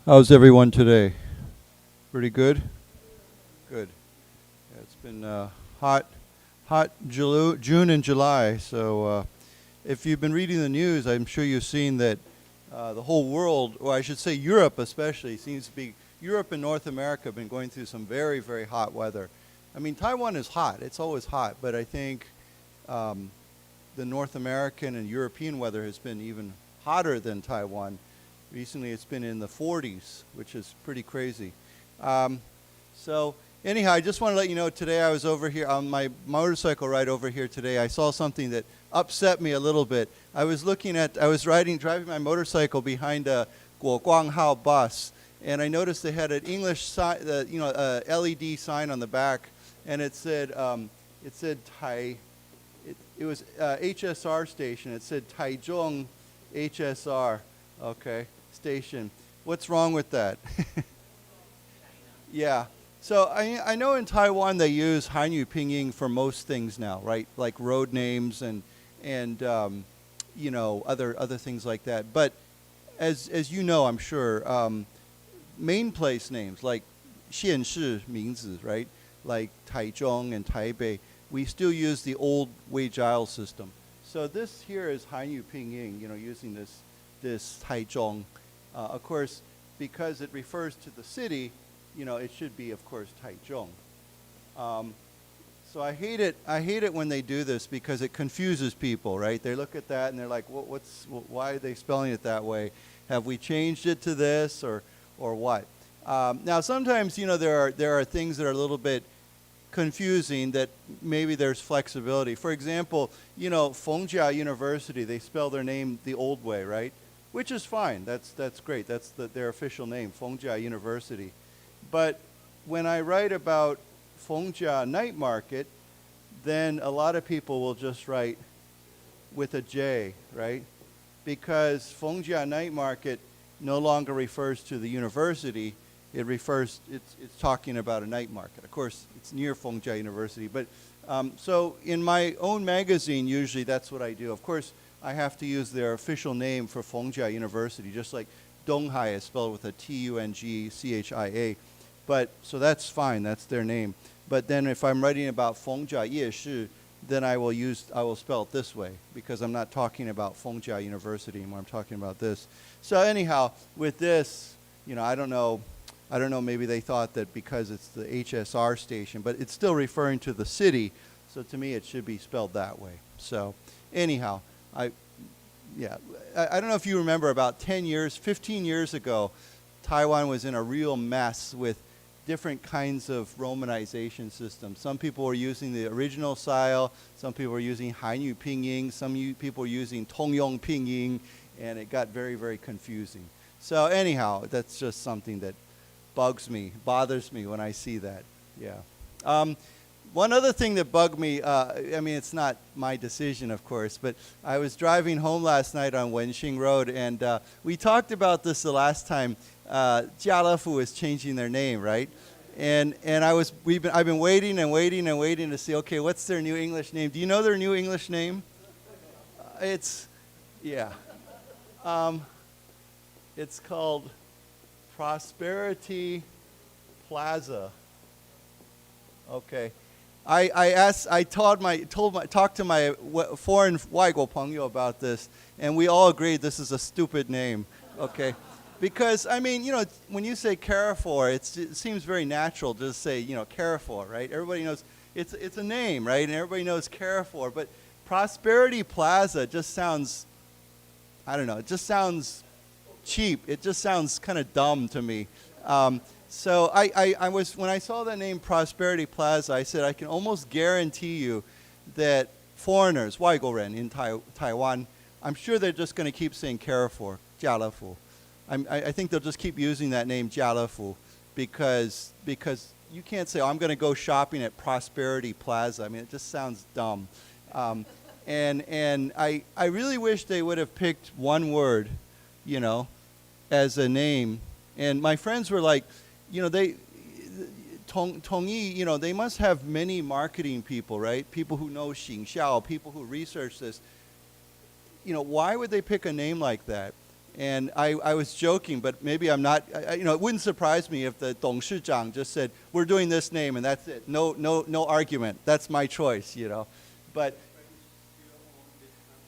How's everyone today? Pretty good? Good. Yeah, it's been hot June and July, so if you've been reading the news, I'm sure you've seen that the whole world, or I should say Europe especially, seems to be, Europe and North America have been going through some very, very hot weather. I mean, Taiwan is hot. It's always hot, but I think the North American and European weather has been even hotter than Taiwan. Recently, it's been in the 40s, which is pretty crazy. So anyhow, I just want to let you know, today I was over here on my motorcycle ride over here today. I saw something that upset me a little bit. I was driving my motorcycle behind a Guoguanghao bus, and I noticed they had an English sign, LED sign on the back, and it said it was HSR station. It said Taichung HSR, okay, station. What's wrong with that? Yeah. So I know in Taiwan they use Hanyu Pinyin for most things now, right? Like road names and other things like that. But as you know, I'm sure, main place names like 县市名字, right? Like Taichung and Taipei, we still use the old Weijia system. So this here is Hanyu Pinyin, using this Taichung. Of course, because it refers to the city, it should be, of course, Taichung. So I hate it when they do this because it confuses people, right? They look at that and they're like, why are they spelling it that way? Have we changed it to this or what? Now, sometimes, there are things that are a little bit confusing that maybe there's flexibility. For example, Fongjia University, they spell their name the old way, right? Which is fine. That's great. That's their official name, Fongjia University. But when I write about Fongjia Night Market, then a lot of people will just write with a J, right? Because Fongjia Night Market no longer refers to the university. It's talking about a night market. Of course, it's near Fongjia University. But so in my own magazine, usually that's what I do. Of course, I have to use their official name for Fongjia University, just like Donghai is spelled with a Tungchia. But so that's fine. That's their name. But then if I'm writing about Fongjia Yeshi, then I will spell it this way because I'm not talking about Fongjia University anymore. I'm talking about this. So anyhow, with this, I don't know, maybe they thought that because it's the HSR station, but it's still referring to the city. So to me, it should be spelled that way. So anyhow, I don't know if you remember about 15 years ago, Taiwan was in a real mess with different kinds of romanization systems. Some people were using the original style, some people were using Hanyu Pinyin, some people were using Tongyong Pinyin, and it got very, very confusing. So anyhow, that's just something that bothers me when I see that. Yeah. One other thing that bugged me, it's not my decision, of course, but I was driving home last night on Wenxing Road, and we talked about this the last time. Jialefu is changing their name, right? And I've been waiting to see, okay, what's their new English name? Do you know their new English name? It's called Prosperity Plaza. Okay. Talked to my foreign 外国朋友 about this, and we all agreed this is a stupid name. Okay. Because, when you say Carrefour, it seems very natural to just say, Carrefour, right? Everybody knows it's a name, right? And everybody knows Carrefour. But Prosperity Plaza just sounds, it just sounds cheap. It just sounds kind of dumb to me. So when I saw the name Prosperity Plaza, I said I can almost guarantee you that foreigners, 外国人 in Taiwan, I'm sure they're just going to keep saying Carrefour, Jialefu. I think they'll just keep using that name Jialefu because you can't say, I'm going to go shopping at Prosperity Plaza. It just sounds dumb. And I really wish they would have picked one word, as a name. And my friends were like, Tongyi, they must have many marketing people, right? People who know Xingxiao, people who research this. Why would they pick a name like that? And I was joking, but maybe I'm not. It wouldn't surprise me if the 董事长 just said, "We're doing this name, and that's it. No argument. That's my choice." But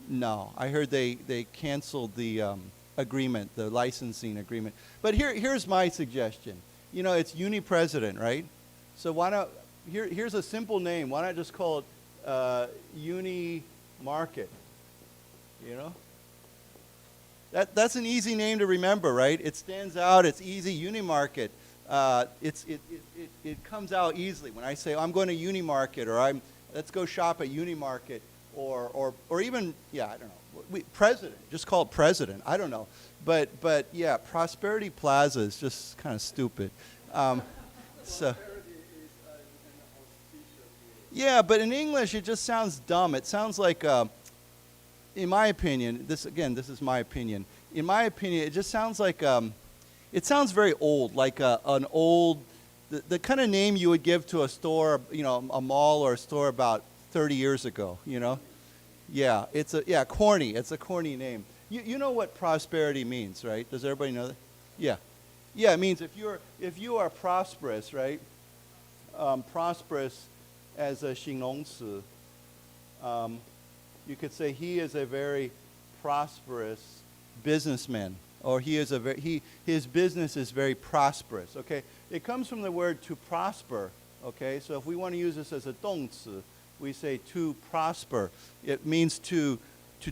no, I heard they canceled the agreement, the licensing agreement. But here's my suggestion. It's uni-president, right? So why not? Here's a simple name. Why not just call it Uni Market? That's an easy name to remember, right? It stands out. It's easy. Uni Market. It comes out easily when I say, I'm going to Uni Market, or let's go shop at Uni Market, or even, I don't know. President. Just call it President. I don't know. But yeah, Prosperity Plaza is just kind of stupid. So. Yeah, but in English it just sounds dumb. It sounds like, in my opinion, this is my opinion. In my opinion, it just sounds like, it sounds very old, like an old, the kind of name you would give to a store, a mall or a store about 30 years ago, Yeah, corny. It's a corny name. You know what prosperity means, right? Does everybody know that? Yeah. Yeah, it means if you are prosperous, right? Prosperous as a 形容词, you could say he is a very prosperous businessman, or his business is very prosperous. Okay, it comes from the word to prosper. Okay, so if we want to use this as a 动词, we say to prosper. It means to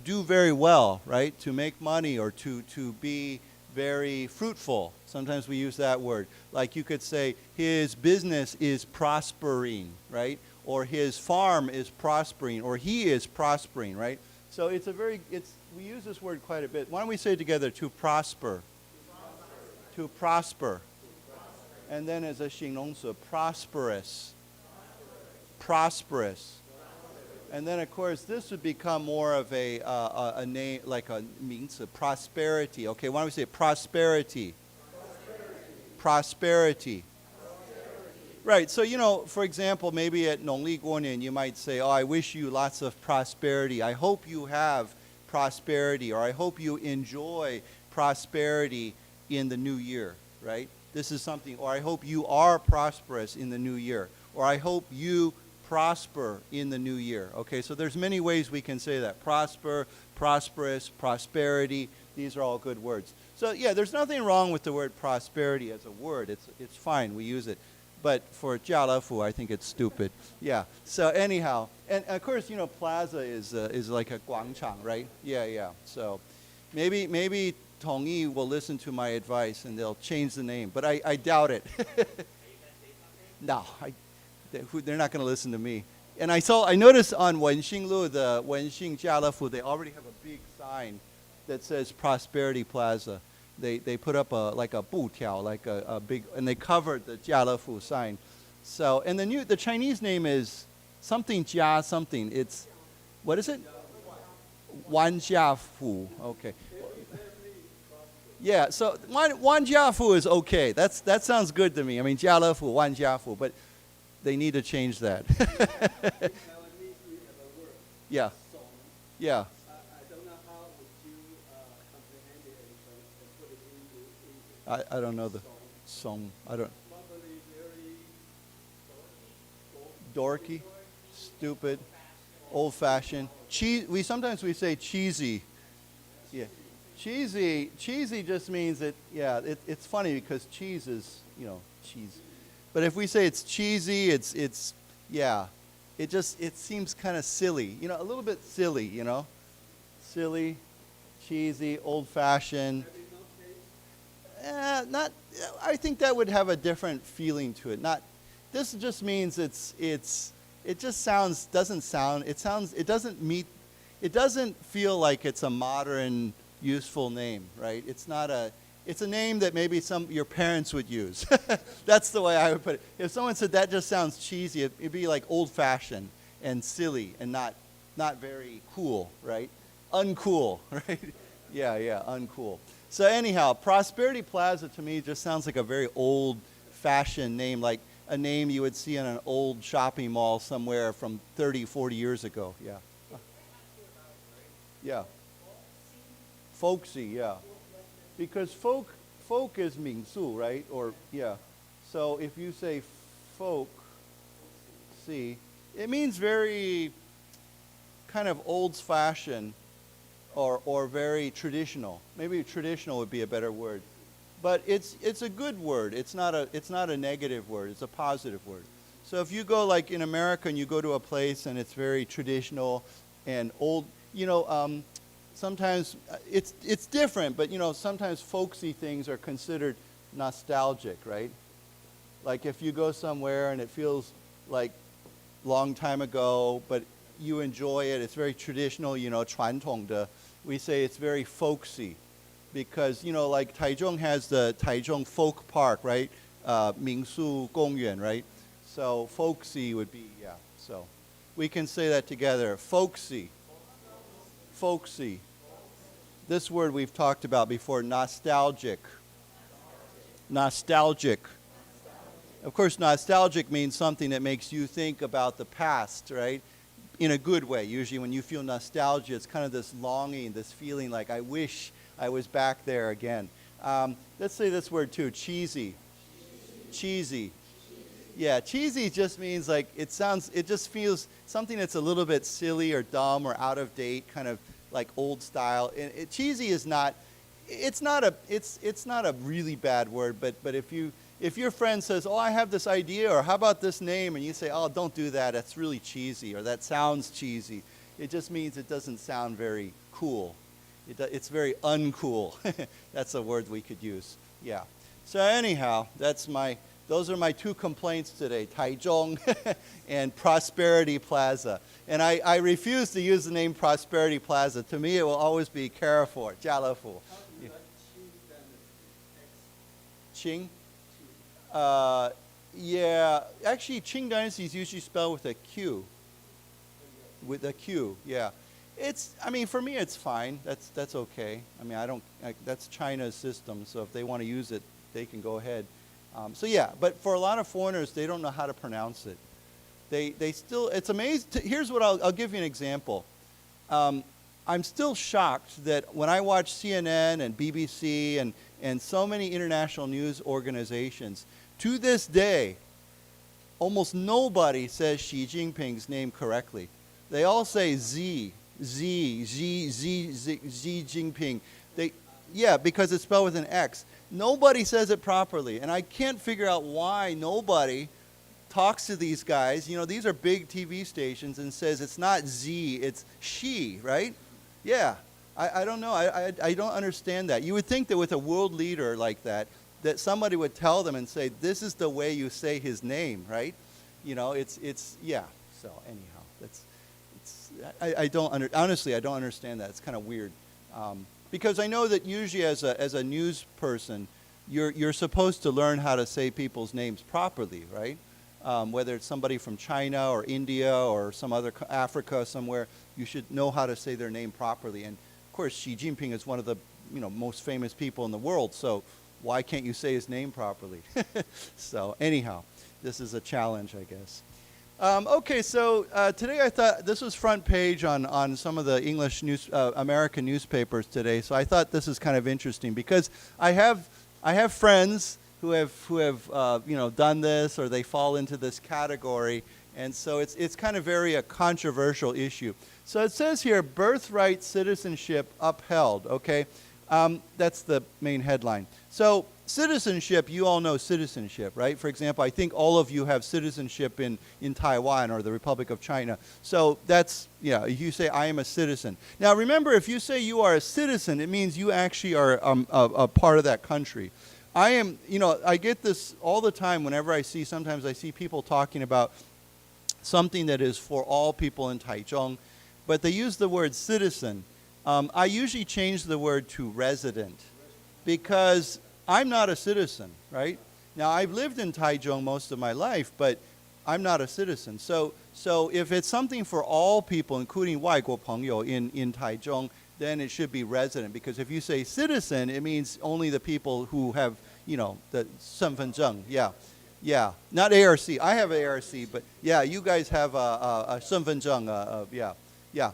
do very well, right? To make money, or to be very fruitful. Sometimes we use that word. Like you could say his business is prospering, right? Or his farm is prospering, or he is prospering, right? So we use this word quite a bit. Why don't we say it together, to prosper? To prosper. And then as a 形容词, prosperous. Prosperous. And then of course this would become more of a name, like a 名词, prosperity. Okay, why don't we say prosperity? Prosperity. Right, so for example, maybe at 农历过年 you might say, I wish you lots of prosperity. I hope you have prosperity, or I hope you enjoy prosperity in the new year, right? This is something, or I hope you are prosperous in the new year, or I hope you prosper in the new year. Okay, so there's many ways we can say that. Prosper, prosperous, prosperity, these are all good words. So yeah, there's nothing wrong with the word prosperity as a word. It's fine, we use it. But for 家乐福, I think it's stupid. Yeah. So anyhow, and of course, plaza is like a 广场, right? Yeah. So maybe Tongyi will listen to my advice and they'll change the name, but I doubt it. No, they're not going to listen to me. And I noticed on Wenxinglu, the Wenxing 家乐福, they already have a big sign that says Prosperity Plaza. They put up like a 布条, like a big, and they covered the 家乐福 sign. So, and the Chinese name is something 家 something. It's, what is it? 万家福. Okay. Yeah, so 万家福 is okay. That sounds good to me. I mean, 家乐福, 万家福, but they need to change that. Yeah. Yeah. I don't know the song. I don't. Dorky, stupid, old-fashioned. Sometimes we say cheesy. Yeah, cheesy just means that. Yeah, it's funny because cheese is cheese. But if we say it's cheesy, it's yeah. It seems kind of silly. A little bit silly. Silly, cheesy, old-fashioned. I think that would have a different feeling to it. This just means it doesn't feel like it's a modern, useful name, right? It's a name that maybe your parents would use. That's the way I would put it. If someone said that just sounds cheesy, it'd be like old-fashioned and silly and not very cool, right? Uncool, right? Yeah, uncool. So anyhow, Prosperity Plaza to me just sounds like a very old-fashioned name, like a name you would see in an old shopping mall somewhere from 30, 40 years ago. Yeah. Yeah. Folksy, yeah. because folk is 民俗, right? Or yeah. So if you say folk, see, it means very kind of old-fashioned or very traditional. Maybe traditional would be a better word. But it's a good word. It's not a negative word. It's a positive word. So if you go like in America and you go to a place and it's very traditional and old, sometimes it's different, but sometimes folksy things are considered nostalgic, right? Like if you go somewhere and it feels like long time ago, but you enjoy it, it's very traditional, 传统的, we say it's very folksy. Because, like Taichung has the Taichung Folk Park, right? 民俗公园, right? So folksy would be, yeah. So we can say that together. Folksy. Folksy. This word we've talked about before, nostalgic. Nostalgic. Of course, nostalgic means something that makes you think about the past, right? In a good way. Usually when you feel nostalgia, it's kind of this longing, this feeling like, I wish I was back there again. Let's say this word too, cheesy. Cheesy. Yeah, cheesy just means like, it just feels something that's a little bit silly or dumb or out of date, kind of like old style. And cheesy is not, it's not a really bad word, but if your friend says, oh, I have this idea, or how about this name, and you say, oh, don't do that, that's really cheesy, or that sounds cheesy, it just means it doesn't sound very cool. It's very uncool. That's a word we could use. Yeah. So anyhow, those are my two complaints today, Taichung and Prosperity Plaza. And I refuse to use the name Prosperity Plaza. To me, it will always be Carrefour, Jialafu. Yeah. Qing? Yeah. Actually, Qing Dynasty is usually spelled with a Q. With a Q, yeah. For me, it's fine. That's okay. That's China's system, so if they want to use it, they can go ahead. But for a lot of foreigners, they don't know how to pronounce it. They still, it's amazing. Here's what I'll give you an example. I'm still shocked that when I watch CNN and BBC and so many international news organizations, to this day, almost nobody says Xi Jinping's name correctly. They all say Xi Jinping. Because it's spelled with an X. Nobody says it properly, and I can't figure out why nobody talks to these guys. These are big TV stations and says it's not Z, it's Xi, right? Yeah, I don't know. I don't understand that. You would think that with a world leader like that somebody would tell them and say, this is the way you say his name, right? Yeah. So anyhow, honestly, I don't understand that. It's kind of weird. Because I know that usually as a news person, you're supposed to learn how to say people's names properly, right? Whether it's somebody from China or India or some other Africa somewhere, you should know how to say their name properly. And of course, Xi Jinping is one of the most famous people in the world, so why can't you say his name properly? So anyhow, this is a challenge, I guess. Okay, so today I thought this was front page on some of the English American newspapers today. So I thought this is kind of interesting because I have friends who have done this, or they fall into this category, and so it's kind of very a controversial issue. So it says here, birthright citizenship upheld. Okay, that's the main headline. So citizenship, you all know citizenship, right? For example, I think all of you have citizenship in Taiwan or the Republic of China. So that's, you say, I am a citizen. Now remember, if you say you are a citizen, it means you actually are a part of that country. I am, I get this all the time whenever sometimes I see people talking about something that is for all people in Taichung, but they use the word citizen. I usually change the word to resident because I'm not a citizen, right? Now, I've lived in Taichung most of my life, but I'm not a citizen. So if it's something for all people, including 外国朋友 in Taichung, then it should be resident. Because if you say citizen, it means only the people who have, the 身份证. Yeah. Not ARC. I have ARC, but yeah, you guys have a 身份证. Yeah.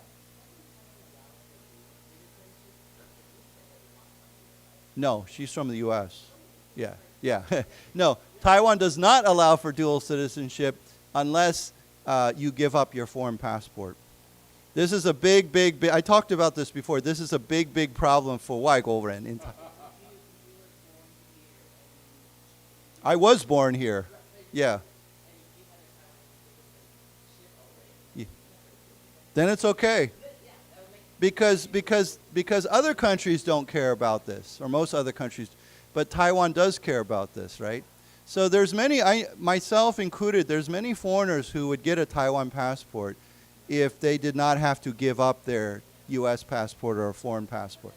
No, she's from the U.S. Yeah, yeah. No, Taiwan does not allow for dual citizenship unless you give up your foreign passport. This is a big, I talked about this before. This is a big problem for 外国人 in Taiwan. I was born here. Yeah. Then it's okay. Because other countries don't care about this, or most other countries, but Taiwan does care about this, right? So there's many, myself included, there's many foreigners who would get a Taiwan passport if they did not have to give up their U.S. passport or a foreign passport.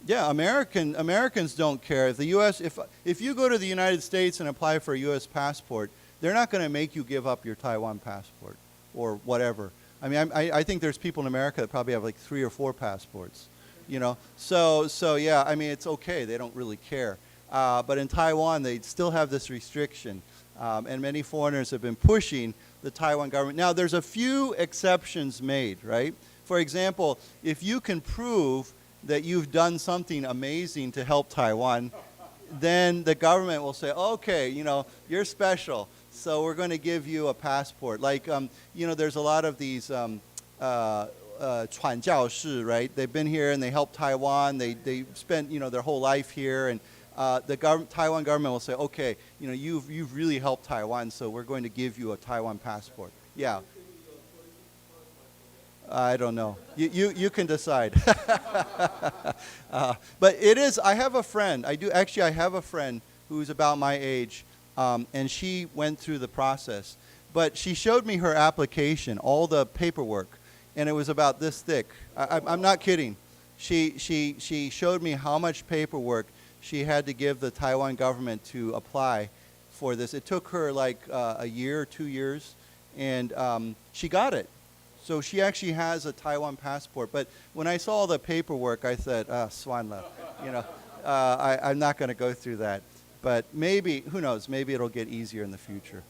Yeah, Americans don't care. If the U.S. if you go to the United States and apply for a U.S. passport, they're not going to make you give up your Taiwan passport or whatever. I mean, I think there's people in America that probably have like 3 or 4 passports, you know. So yeah, I mean, it's okay. They don't really care. But in Taiwan, they still have this restriction, and many foreigners have been pushing the Taiwan government. Now, there's a few exceptions made, right? For example, if you can prove that you've done something amazing to help Taiwan, then the government will say, okay, you know, you're special, so we're going to give you a passport. Like, you know, there's a lot of these 传教士, right? They've been here and they helped Taiwan. They spent, you know, their whole life here, and the Taiwan government will say, okay, you know, you've really helped Taiwan, so we're going to give you a Taiwan passport. Yeah. I don't know. You can decide. But it is, I have a friend. I have a friend who's about my age, and she went through the process. But she showed me her application, all the paperwork, and it was about this thick. I'm not kidding. She showed me how much paperwork she had to give the Taiwan government to apply for this. It took her like a year or 2 years, and she got it. So she actually has a Taiwan passport. But when I saw the paperwork, I said, Swanla, you know, I'm not going to go through that. But maybe, who knows, maybe it'll get easier in the future.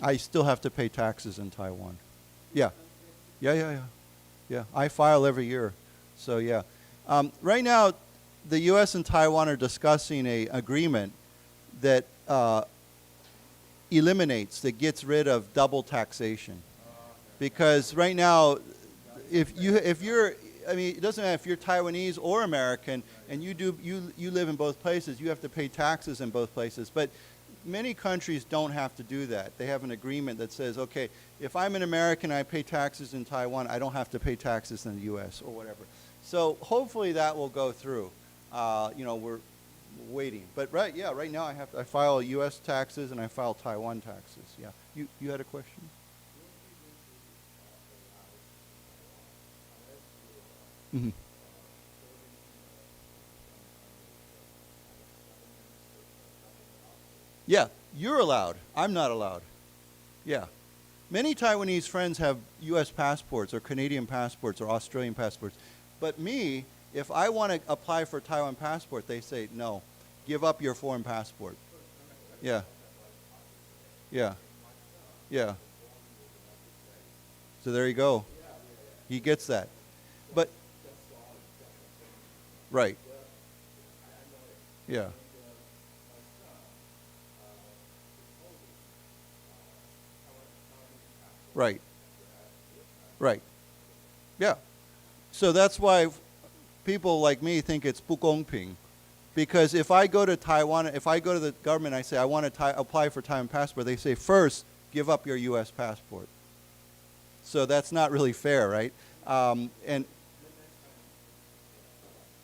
I still have to pay taxes in Taiwan. Yeah. Yeah, I file every year. So, yeah. Right now, the U.S. and Taiwan are discussing an agreement that that gets rid of double taxation. Because right now, if you're, I mean, it doesn't matter if you're Taiwanese or American, and you live in both places, you have to pay taxes in both places. But many countries don't have to do that. They have an agreement that says, okay, if I'm an American and I pay taxes in Taiwan, I don't have to pay taxes in the U.S. or whatever. So hopefully that will go through. You know, we're waiting. But right now I file U.S. taxes and I file Taiwan taxes. Yeah. You had a question? Mm-hmm. Yeah, you're allowed. I'm not allowed. Yeah. Many Taiwanese friends have U.S. passports or Canadian passports or Australian passports. But me, if I want to apply for a Taiwan passport, they say, no, give up your foreign passport. Yeah. Yeah. Yeah. So there you go. He gets that. But, right. Yeah. Right. Right. Yeah. So that's why people like me think it's 不公平. Because if I go to Taiwan, if I go to the government, I say, I want to apply for Taiwan passport, they say, first, give up your U.S. passport. So that's not really fair, right? And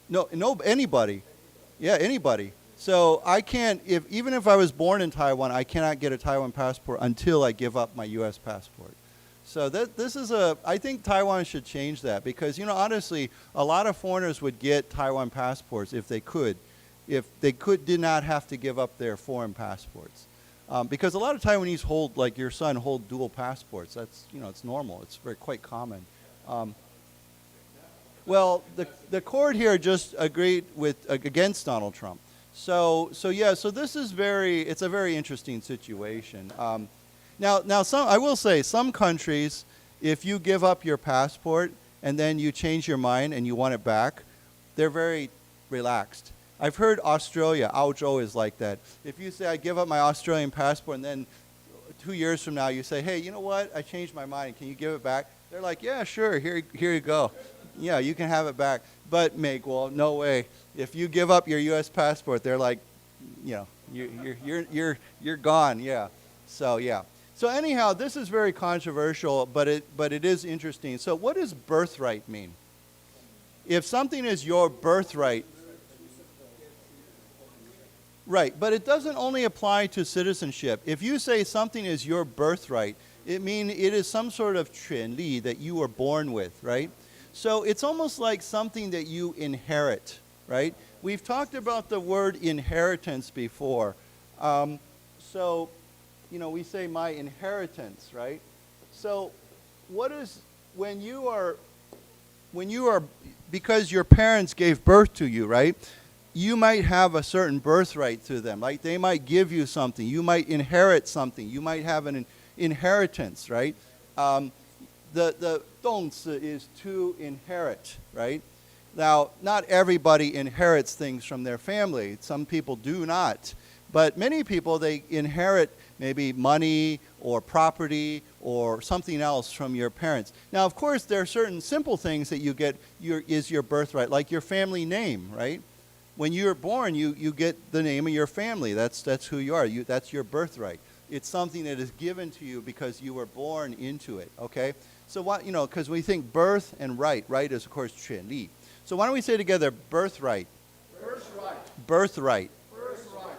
no, anybody. Yeah, anybody. So I can't, even if I was born in Taiwan, I cannot get a Taiwan passport until I give up my U.S. passport. So I think Taiwan should change that because, you know, honestly, a lot of foreigners would get Taiwan passports if they did not have to give up their foreign passports. Because a lot of Taiwanese hold, like your son, hold dual passports. That's, you know, it's normal. It's quite common. Well, the court here just agreed against Donald Trump. So this is it's a very interesting situation. Now, I will say, some countries, if you give up your passport and then you change your mind and you want it back, they're very relaxed. I've heard Australia, 澳洲 is like that. If you say, I give up my Australian passport, and then 2 years from now you say, hey, you know what, I changed my mind, can you give it back? They're like, yeah, sure, here you go. Yeah, you can have it back. But 美国, no way. If you give up your U.S. passport, they're like, you're gone, yeah. So, yeah. So anyhow, this is very controversial, but it is interesting. So what does birthright mean? If something is your birthright, right, but it doesn't only apply to citizenship. If you say something is your birthright, it means it is some sort of 权利 that you were born with, right? So it's almost like something that you inherit, right? We've talked about the word inheritance before. So, we say my inheritance, right? So what is, when you are, because your parents gave birth to you, right? You might have a certain birthright to them. Like they might give you something. You might inherit something. You might have an inheritance, right? The 动词 is to inherit, right? Now, not everybody inherits things from their family. Some people do not. But many people, they inherit maybe money or property or something else from your parents. Now, of course, there are certain simple things that you get is your birthright, like your family name, right? When you're born, you get the name of your family. That's who you are. That's your birthright. It's something that is given to you because you were born into it, okay? So what, because we think birth and right. Right is, of course, 权利. So why don't we say together, birthright? Birthright. Birthright.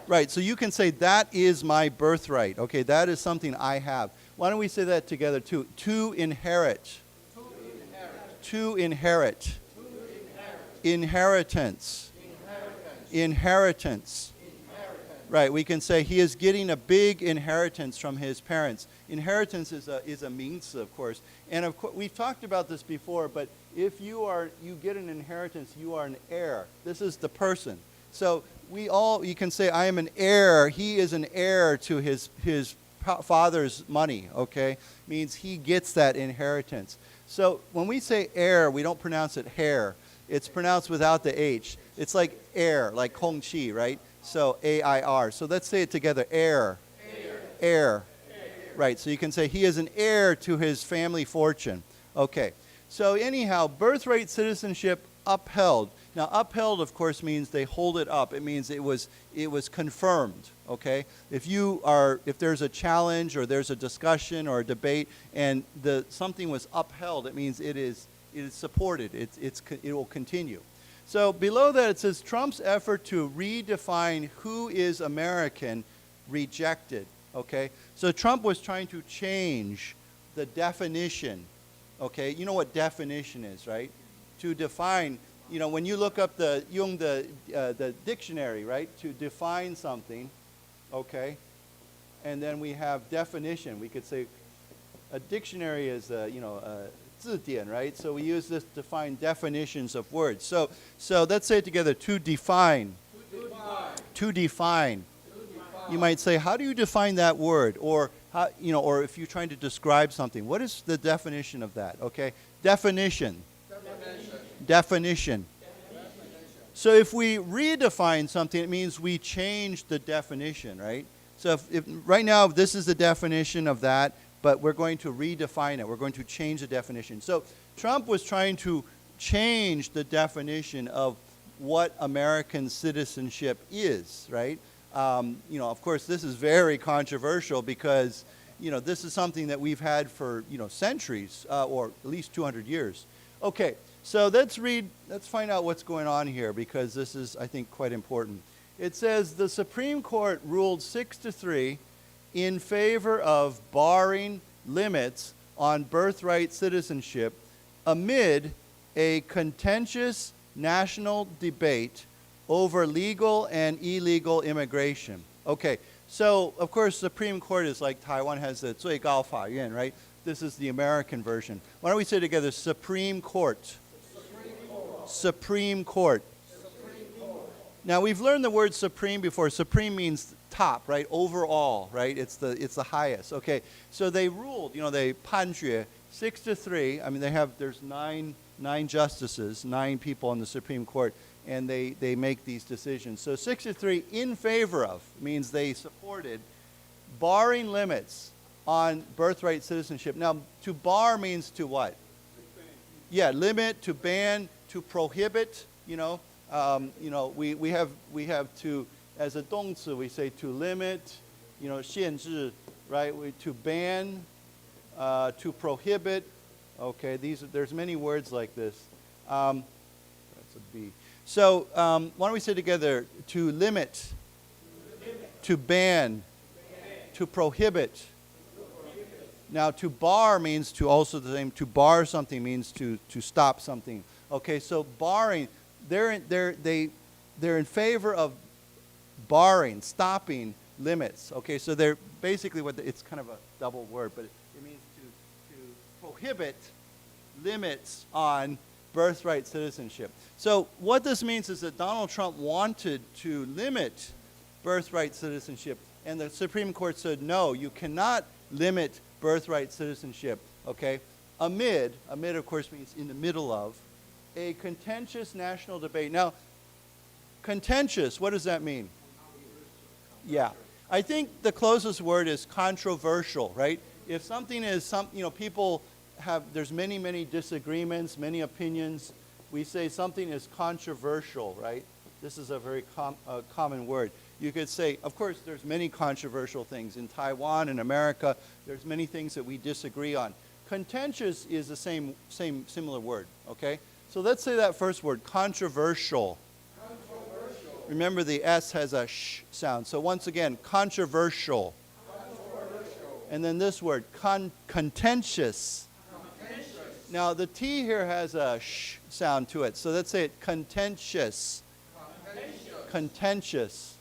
Right, so you can say, that is my birthright. Okay, that is something I have. Why don't we say that together too? To inherit. To inherit. Inheritance. Inheritance. Right, we can say he is getting a big inheritance from his parents. Inheritance is a means, of course. And of course, we've talked about this before, but if you get an inheritance, you are an heir. This is the person. So you can say, I am an heir. He is an heir to his father's money, okay? Means he gets that inheritance. So when we say heir, we don't pronounce it hair. It's pronounced without the H. It's like air, like 空气, right? So A-I-R. So let's say it together, heir. Heir. Right, so you can say he is an heir to his family fortune. Okay, so anyhow, birthright citizenship upheld. Now, upheld, of course, means they hold it up. It means it was confirmed, okay? If there's a challenge or there's a discussion or a debate and something was upheld, it means it is supported. It will continue. So below that it says Trump's effort to redefine who is American rejected, okay? So Trump was trying to change the definition, okay? You know what definition is, right? To define, when you look up the dictionary, right? To define something, okay? And then we have definition. We could say a dictionary is, 字典, right? So we use this to find definitions of words. So let's say it together, to define. To define. You might say, how do you define that word? Or or if you're trying to describe something, what is the definition of that? Okay? Definition. Definition. So if we redefine something, it means we change the definition, right? So if right now this is the definition of that, but we're going to redefine it. We're going to change the definition. So Trump was trying to change the definition of what American citizenship is, right? Of course, this is very controversial because, this is something that we've had for, centuries or at least 200 years. Okay, so let's find out what's going on here because this is, I think, quite important. It says the Supreme Court ruled 6-3 in favor of barring limits on birthright citizenship amid a contentious national debate over legal and illegal immigration. Okay, so of course Supreme Court is like Taiwan has the 最高法院, right? This is the American version. Why don't we say together, Supreme Court. Supreme Court. Supreme Court. Now we've learned the word supreme before. Supreme means top, right? Overall, right? It's the highest. Okay. So they ruled, they 判决 6-3. I mean, there's nine justices, 9 people on the Supreme Court, and they make these decisions. So 6-3 in favor of means they supported barring limits on birthright citizenship. Now, to bar means to what? Yeah, limit, to ban, to prohibit. We have to, as a 动词, we say to limit, 限制, right? To ban, to prohibit. Okay, there's many words like this. That's a B. So why don't we say together, to limit, to ban, to prohibit. Now, to bar means to also the same. To bar something means to stop something. Okay, so barring, they're in favor of barring, stopping limits. Okay, so they're basically it's kind of a double word, but it means to prohibit limits on birthright citizenship. So what this means is that Donald Trump wanted to limit birthright citizenship, and the Supreme Court said, no, you cannot limit birthright citizenship, okay? Amid of course means in the middle of, a contentious national debate. Now, contentious, what does that mean? Yeah, I think the closest word is controversial, right? If something is people there's many disagreements, many opinions. We say something is controversial, right? This is a very common word. You could say, of course, there's many controversial things. In Taiwan and America, there's many things that we disagree on. Contentious is the same similar word, okay? So let's say that first word, controversial. Controversial. Remember the S has a sh sound. So once again, controversial. Controversial. And then this word, contentious. Contentious. Now the T here has a sh sound to it. So let's say it, contentious. Contentious. Contentious.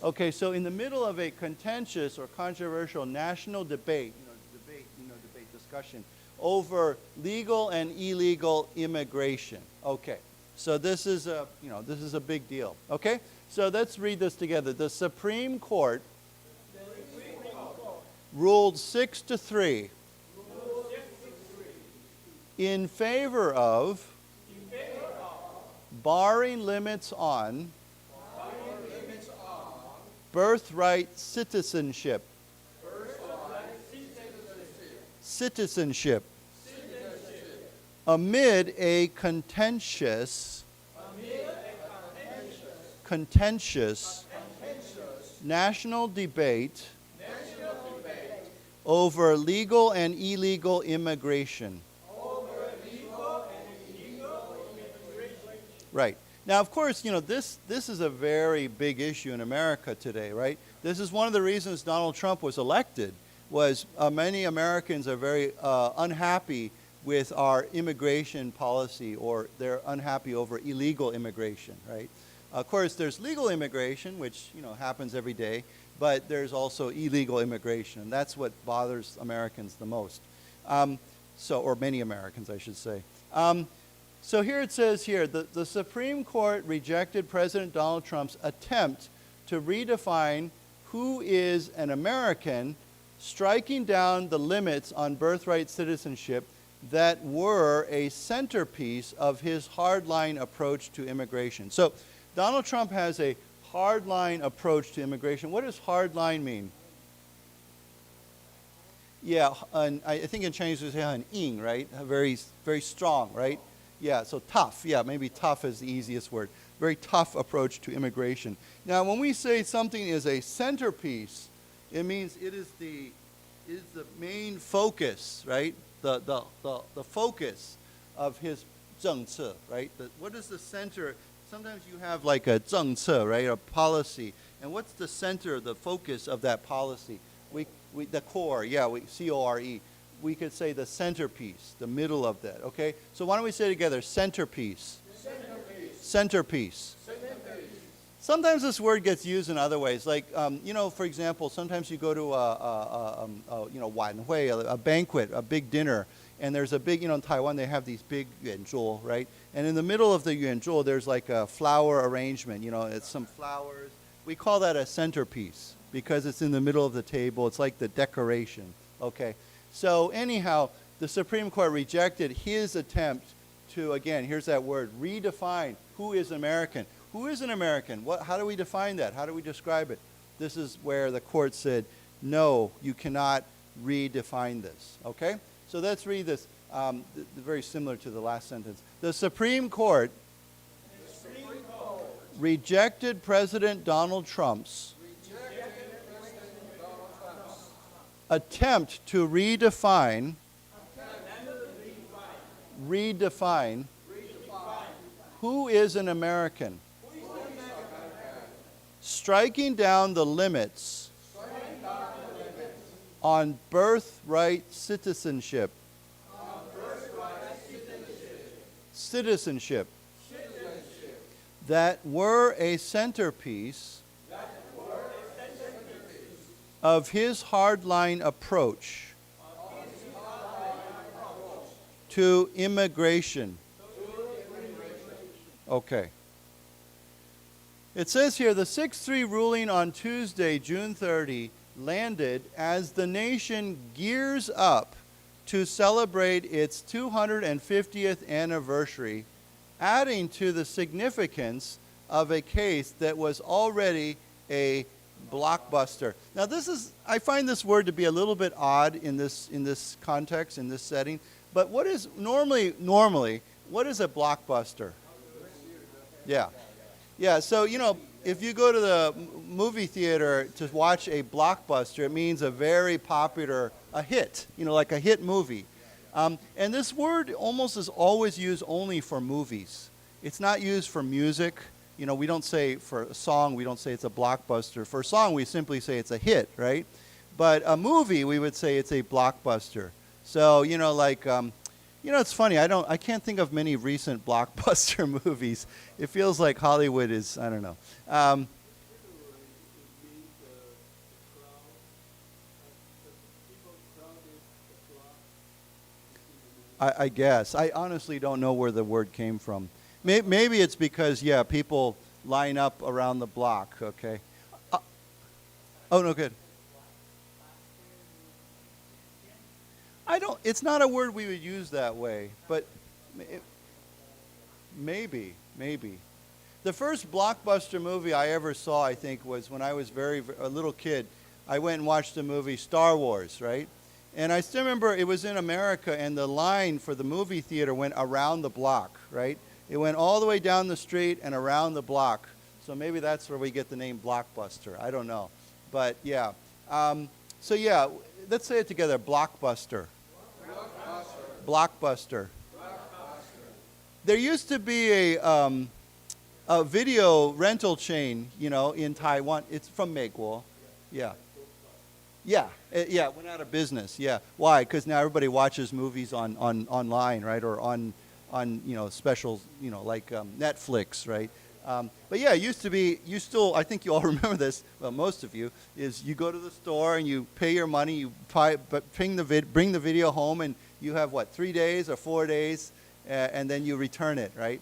Okay, so in the middle of a contentious or controversial national debate, debate discussion over legal and illegal immigration. Okay, so this is a big deal. Okay, so let's read this together. The Supreme Court ruled 6-3 in favor of barring limits on birthright citizenship. Citizenship. Amid a contentious national debate over legal and illegal immigration. Right. Now, of course, this is a very big issue in America today, right? This is one of the reasons Donald Trump was elected, was many Americans are very unhappy with our immigration policy, or they're unhappy over illegal immigration, right? Of course, there's legal immigration, which, happens every day, but there's also illegal immigration, and that's what bothers Americans the most. Or many Americans, I should say. So here it says here, the Supreme Court rejected President Donald Trump's attempt to redefine who is an American, striking down the limits on birthright citizenship that were a centerpiece of his hardline approach to immigration. So Donald Trump has a hardline approach to immigration. What does hardline mean? Yeah, I think in Chinese we say 很硬, right? Very, very strong, right? Yeah, so tough. Yeah, maybe tough is the easiest word. Very tough approach to immigration. Now, when we say something is a centerpiece, it means it is the main focus, right? The focus of his 政策, right? What is the center? Sometimes you have like a 政策, right? A policy. And what's the center, the focus of that policy? The core, yeah, C-O-R-E. We could say the centerpiece, the middle of that, okay? So why don't we say together, centerpiece. Centerpiece. Centerpiece. Centerpiece. Sometimes this word gets used in other ways. Like, for example, sometimes you go to a 晚会, a banquet, a big dinner, and there's a big, in Taiwan they have these big 圆桌, right? And in the middle of the 圆桌, there's like a flower arrangement, it's some flowers. We call that a centerpiece because it's in the middle of the table. It's like the decoration, okay? So anyhow, the Supreme Court rejected his attempt to, again, here's that word, redefine who is American. Who is an American? How do we define that? How do we describe it? This is where the court said, no, you cannot redefine this, okay? So let's read this, very similar to the last sentence. The Supreme Court rejected President Donald Trump's attempt to redefine who is an American, striking down the limits on birthright citizenship. Citizenship that were a centerpiece of his hardline approach to immigration. Okay. It says here, the 6-3 ruling on Tuesday, June 30, landed as the nation gears up to celebrate its 250th anniversary, adding to the significance of a case that was already a blockbuster. Now I find this word to be a little bit odd in this context, in this setting, but what is normally, what is a blockbuster? Yeah, so, if you go to the movie theater to watch a blockbuster, it means a very popular, a hit, like a hit movie. And this word almost is always used only for movies. It's not used for music. We don't say for a song, we don't say it's a blockbuster. For a song, we simply say it's a hit, right? But a movie, we would say it's a blockbuster. So, it's funny. I can't think of many recent blockbuster movies. It feels like Hollywood is, I don't know. I guess. I honestly don't know where the word came from. Maybe it's because, people line up around the block, okay? Oh, no, good. It's not a word we would use that way, but maybe. The first blockbuster movie I ever saw, I think, was when I was a little kid. I went and watched the movie Star Wars, right? And I still remember it was in America, and the line for the movie theater went around the block, right? It went all the way down the street and around the block. So maybe that's where we get the name Blockbuster. I don't know. But, yeah. Let's say it together, Blockbuster. Blockbuster. There used to be a video rental chain, in Taiwan. It's from 美国. It went out of business. Yeah. Why? Because now everybody watches movies online, right? Or on specials, like Netflix, right? But yeah, it used to be, I think you all remember this, well, most of you, is you go to the store and you pay your money, you bring the video home, and you have, 3 days or 4 days, and then you return it, right?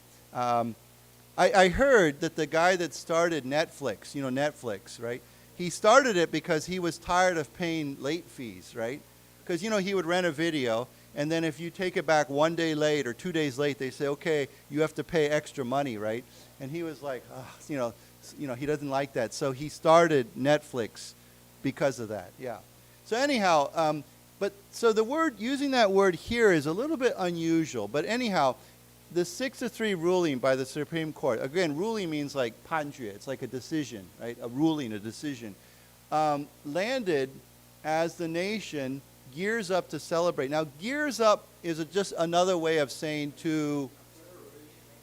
I heard that the guy that started Netflix, Netflix, right? He started it because he was tired of paying late fees, right? Because, he would rent a video, and then if you take it back 1 day late or 2 days late, they say, okay, you have to pay extra money, right? And he was like, he doesn't like that. So he started Netflix because of that, yeah. So anyhow, so the word, using that word here is a little bit unusual. But anyhow, the 6-3 ruling by the Supreme Court, again, ruling means like 判决, it's like a decision, right? A ruling, a decision, landed as the nation gears up to celebrate. Now, gears up is just another way of saying to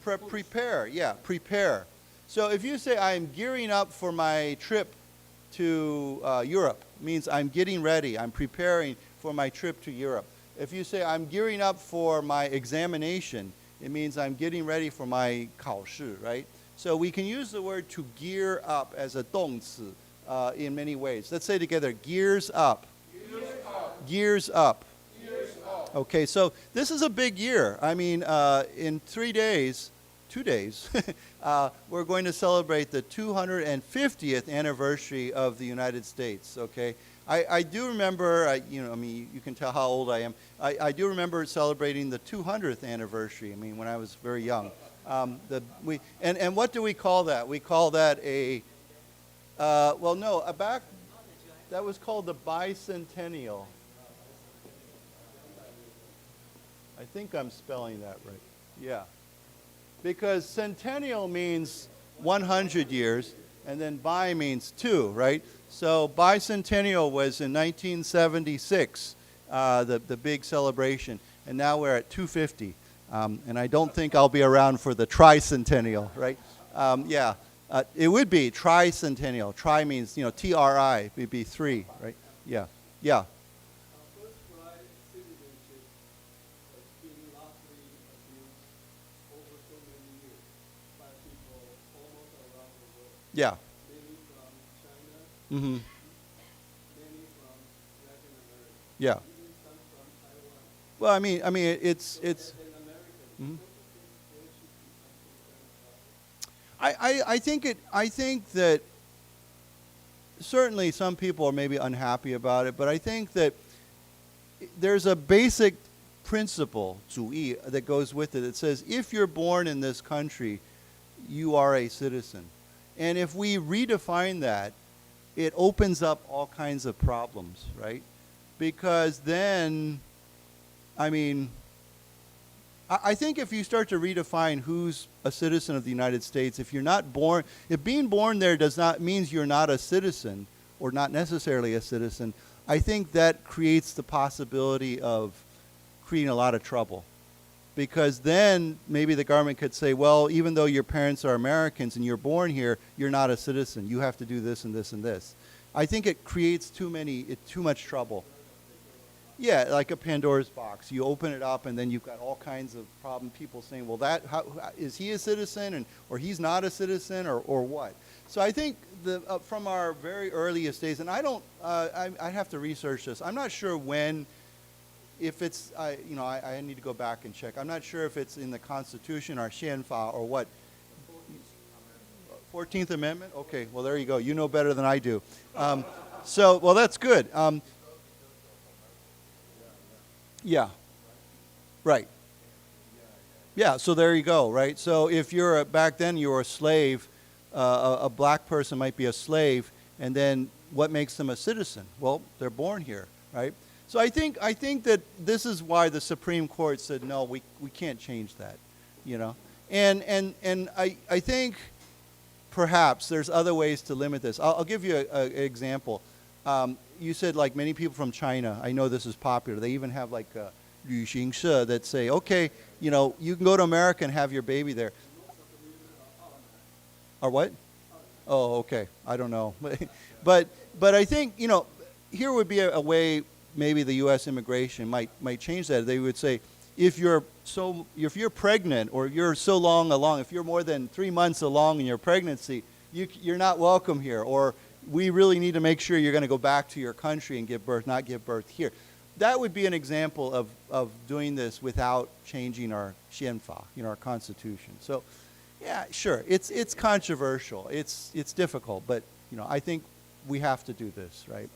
prepare. Yeah, prepare. So if you say, I'm gearing up for my trip to Europe, means I'm getting ready, I'm preparing for my trip to Europe. If you say, I'm gearing up for my examination, it means I'm getting ready for my 考试, right? So we can use the word to gear up as a 动词 in many ways. Let's say together, gears up. Gears up. Gears up. Okay, so this is a big year. I mean, in 2 days, we're going to celebrate the 250th anniversary of the United States, okay? I do remember, you can tell how old I am. I do remember celebrating the 200th anniversary, when I was very young. And what do we call that? We call that that was called the bicentennial. I think I'm spelling that right. Yeah. Because centennial means 100 years, and then bi means 2, right? So bicentennial was in 1976, the big celebration, and now we're at 250. And I don't think I'll be around for the tricentennial, right? It would be tricentennial. Tri means, T-R-I, it would be 3, right? Yeah. Yeah. Mm-hmm. Yeah. Well, it's. Mm-hmm. I think that certainly some people are maybe unhappy about it, but I think that there's a basic principle, 主义, that goes with it. It says if you're born in this country, you are a citizen. And if we redefine that, it opens up all kinds of problems, right? Because then, I think if you start to redefine who's a citizen of the United States, if being born there means you're not a citizen, or not necessarily a citizen, I think that creates the possibility of creating a lot of trouble. Because then maybe the government could say, well, even though your parents are Americans and you're born here, you're not a citizen. You have to do this and this and this. I think it creates too much trouble. Yeah, like a Pandora's box. You open it up and then you've got all kinds of problem. People saying, well, is he a citizen or he's not a citizen or what? So I think from our very earliest days, and I have to research this. I'm not sure if it's, I need to go back and check. I'm not sure if it's in the Constitution or 宪法 or what. 14th Amendment? Okay, well, there you go. You know better than I do. Well, that's good. Yeah, right. Yeah, so there you go, right? So if back then you were a slave, a black person might be a slave, and then what makes them a citizen? Well, they're born here, right? So I think that this is why the Supreme Court said, no, we can't change that, And I think perhaps there's other ways to limit this. I'll give you an example. You said like many people from China, I know this is popular, they even have like a 旅行社 that say, okay, you can go to America and have your baby there. Or what? Oh, okay. I don't know. But I think, here would be a way maybe the U.S. immigration might change that. They would say, if you're pregnant or you're so long along, if you're more than 3 months along in your pregnancy, you're not welcome here. Or we really need to make sure you're going to go back to your country and give birth, not give birth here. That would be an example of doing this without changing our 宪法, our constitution. So, yeah, sure, it's controversial. It's difficult, but I think we have to do this, right?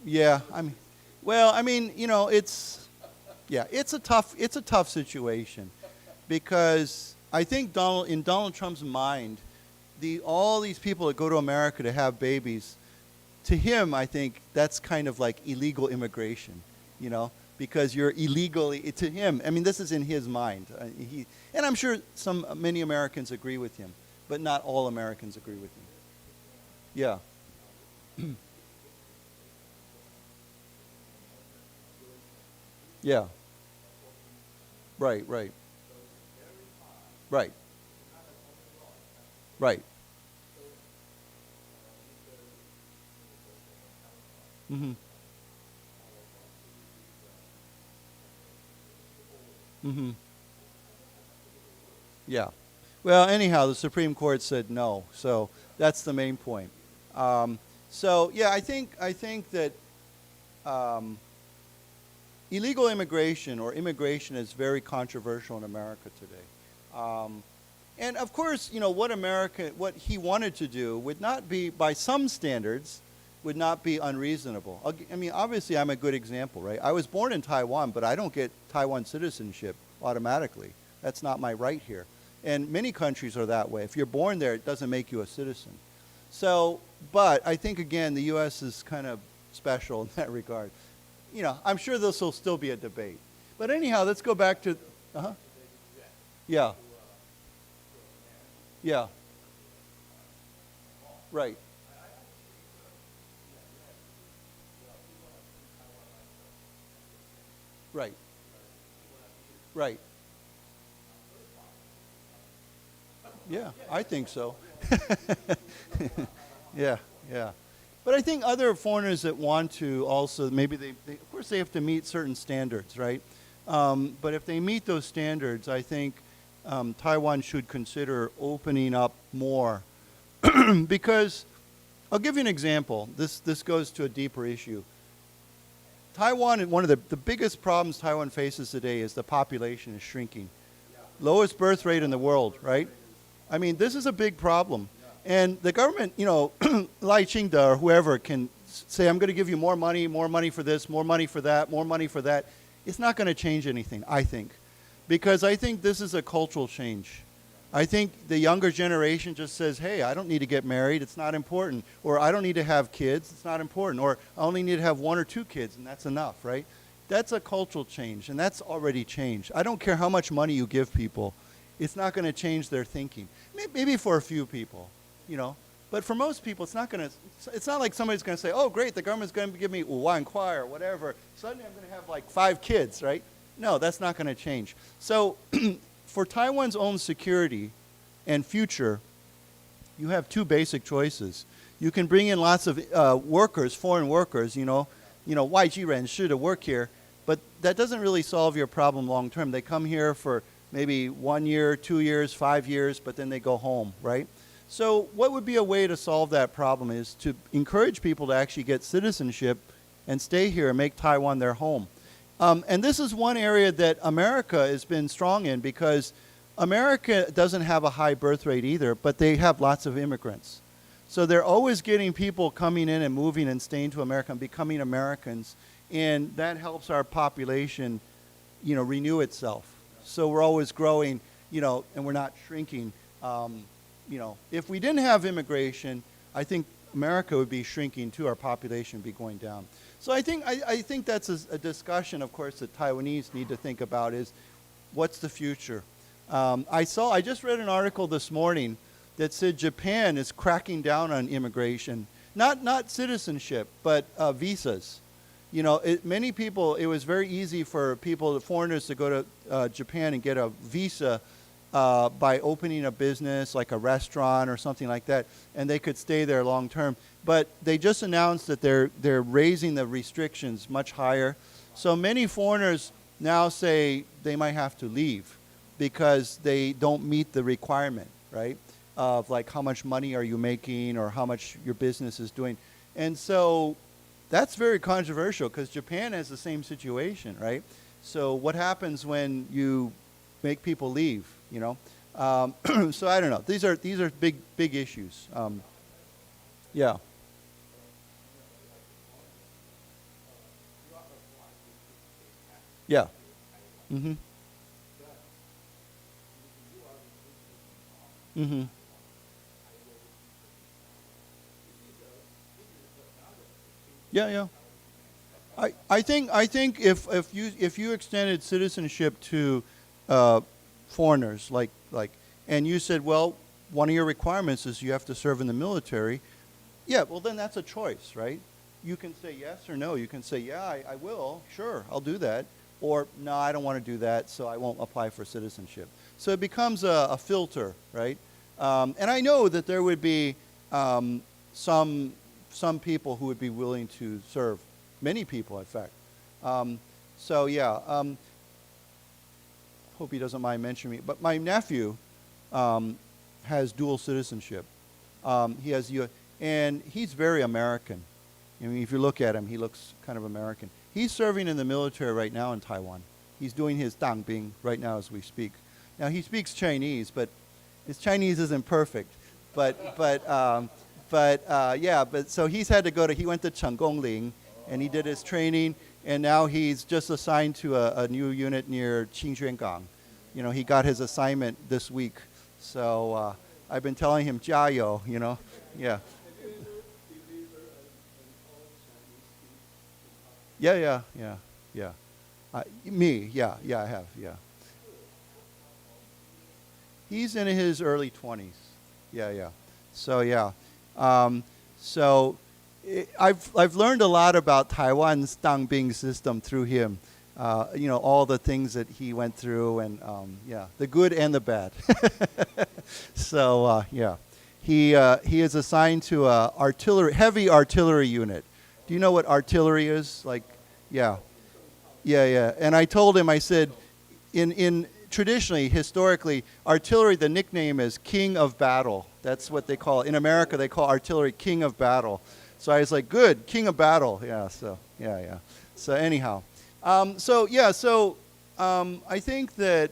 Yeah, it's a tough situation, because I think in Donald Trump's mind, all these people that go to America to have babies, to him, I think that's kind of like illegal immigration, because you're illegally, to him, this is in his mind. And I'm sure many Americans agree with him, but not all Americans agree with him. Yeah. Yeah. Right. Right. Mm-hmm. Mm-hmm. Yeah. Well, anyhow, the Supreme Court said no, so that's the main point. So yeah, I think that illegal immigration or immigration is very controversial in America today. And of course, you know, what he wanted to do would not be, by some standards, would not be unreasonable. I mean, obviously I'm a good example, right? I was born in Taiwan, but I don't get Taiwan citizenship automatically. That's not my right here. And many countries are that way. If you're born there, it doesn't make you a citizen. So, but I think, again, the U.S. is kind of special in that regard. You know, I'm sure this will still be a debate. But anyhow, let's go back to, yeah. Yeah. Right. Right. Right. Yeah, I think so. Yeah, yeah. But I think other foreigners that want to also, maybe they of course they have to meet certain standards, right? But if they meet those standards, I think Taiwan should consider opening up more. Because, I'll give you an example. This goes to a deeper issue. Taiwan, one of the biggest problems Taiwan faces today is the population is shrinking. Lowest birth rate in the world, right? I mean, this is a big problem. And the government, you know, Lai Ching-te or whoever can say, I'm going to give you more money for this, more money for that, more money for that. It's not going to change anything, I think. Because I think this is a cultural change. I think the younger generation just says, hey, I don't need to get married, it's not important. Or I don't need to have kids, it's not important. Or I only need to have 1 or 2 kids, and that's enough, right? That's a cultural change, and that's already changed. I don't care how much money you give people. It's not going to change their thinking. Maybe for a few people, you know. But for most people, it's not like somebody's going to say, oh, great, the government's going to give me 1 kwai or whatever. Suddenly I'm going to have like 5 kids, right? No, that's not going to change. So for Taiwan's own security and future, you have 2 basic choices. You can bring in lots of workers, foreign workers, you know, 外籍人士 to work here, but that doesn't really solve your problem long term. They come here for maybe 1 year, 2 years, 5 years, but then they go home, right? So what would be a way to solve that problem is to encourage people to actually get citizenship and stay here and make Taiwan their home. And this is one area that America has been strong in because America doesn't have a high birth rate either, but they have lots of immigrants. So they're always getting people coming in and moving and staying to America and becoming Americans. And that helps our population, you know, renew itself. So we're always growing, you know, and we're not shrinking. You know, if we didn't have immigration, I think America would be shrinking too. Our population would be going down. So I think that's a discussion, of course, that Taiwanese need to think about is what's the future? I just read an article this morning that said Japan is cracking down on immigration, not citizenship, but visas. You know, many people, it was very easy for foreigners to go to Japan and get a visa by opening a business like a restaurant or something like that, and they could stay there long term. But they just announced that they're raising the restrictions much higher. So many foreigners now say they might have to leave because they don't meet the requirement, right? Of like how much money are you making or how much your business is doing. And so that's very controversial because Japan has the same situation, right? So what happens when you make people leave, you know? So I don't know. These are big issues. Yeah. Yeah. Mm-hmm. Mm-hmm. Yeah, yeah. I think if you extended citizenship to foreigners like and you said, well, one of your requirements is you have to serve in the military, yeah, well then that's a choice, right? You can say yes or no. You can say, yeah, I will, sure, I'll do that. Or, no, I don't want to do that, so I won't apply for citizenship. So it becomes a filter, right? And I know that there would be some people who would be willing to serve. Many people, in fact. So, yeah. Hope he doesn't mind mentioning me. But my nephew has dual citizenship. and he's very American. I mean, if you look at him, he looks kind of American. He's serving in the military right now in Taiwan. He's doing his dangbing right now as we speak. Now, he speaks Chinese, but his Chinese isn't perfect. But so he's had to he went to Chenggongling, and he did his training, and now he's just assigned to a new unit near Qingxuangang. You know, he got his assignment this week. So I've been telling him, 加油, you know, yeah. Yeah. Me, yeah, I have, yeah. He's in his early 20s. Yeah. So, yeah. I've learned a lot about Taiwan's dangbing system through him. You know, all the things that he went through, and the good and the bad. So, he is assigned to a heavy artillery unit. Do you know what artillery is? Like, yeah. And I told him, I said, in traditionally, historically, artillery, the nickname is King of Battle. That's what they call it. In America, they call artillery King of Battle. So I was like, good, King of Battle. So anyhow. I think that,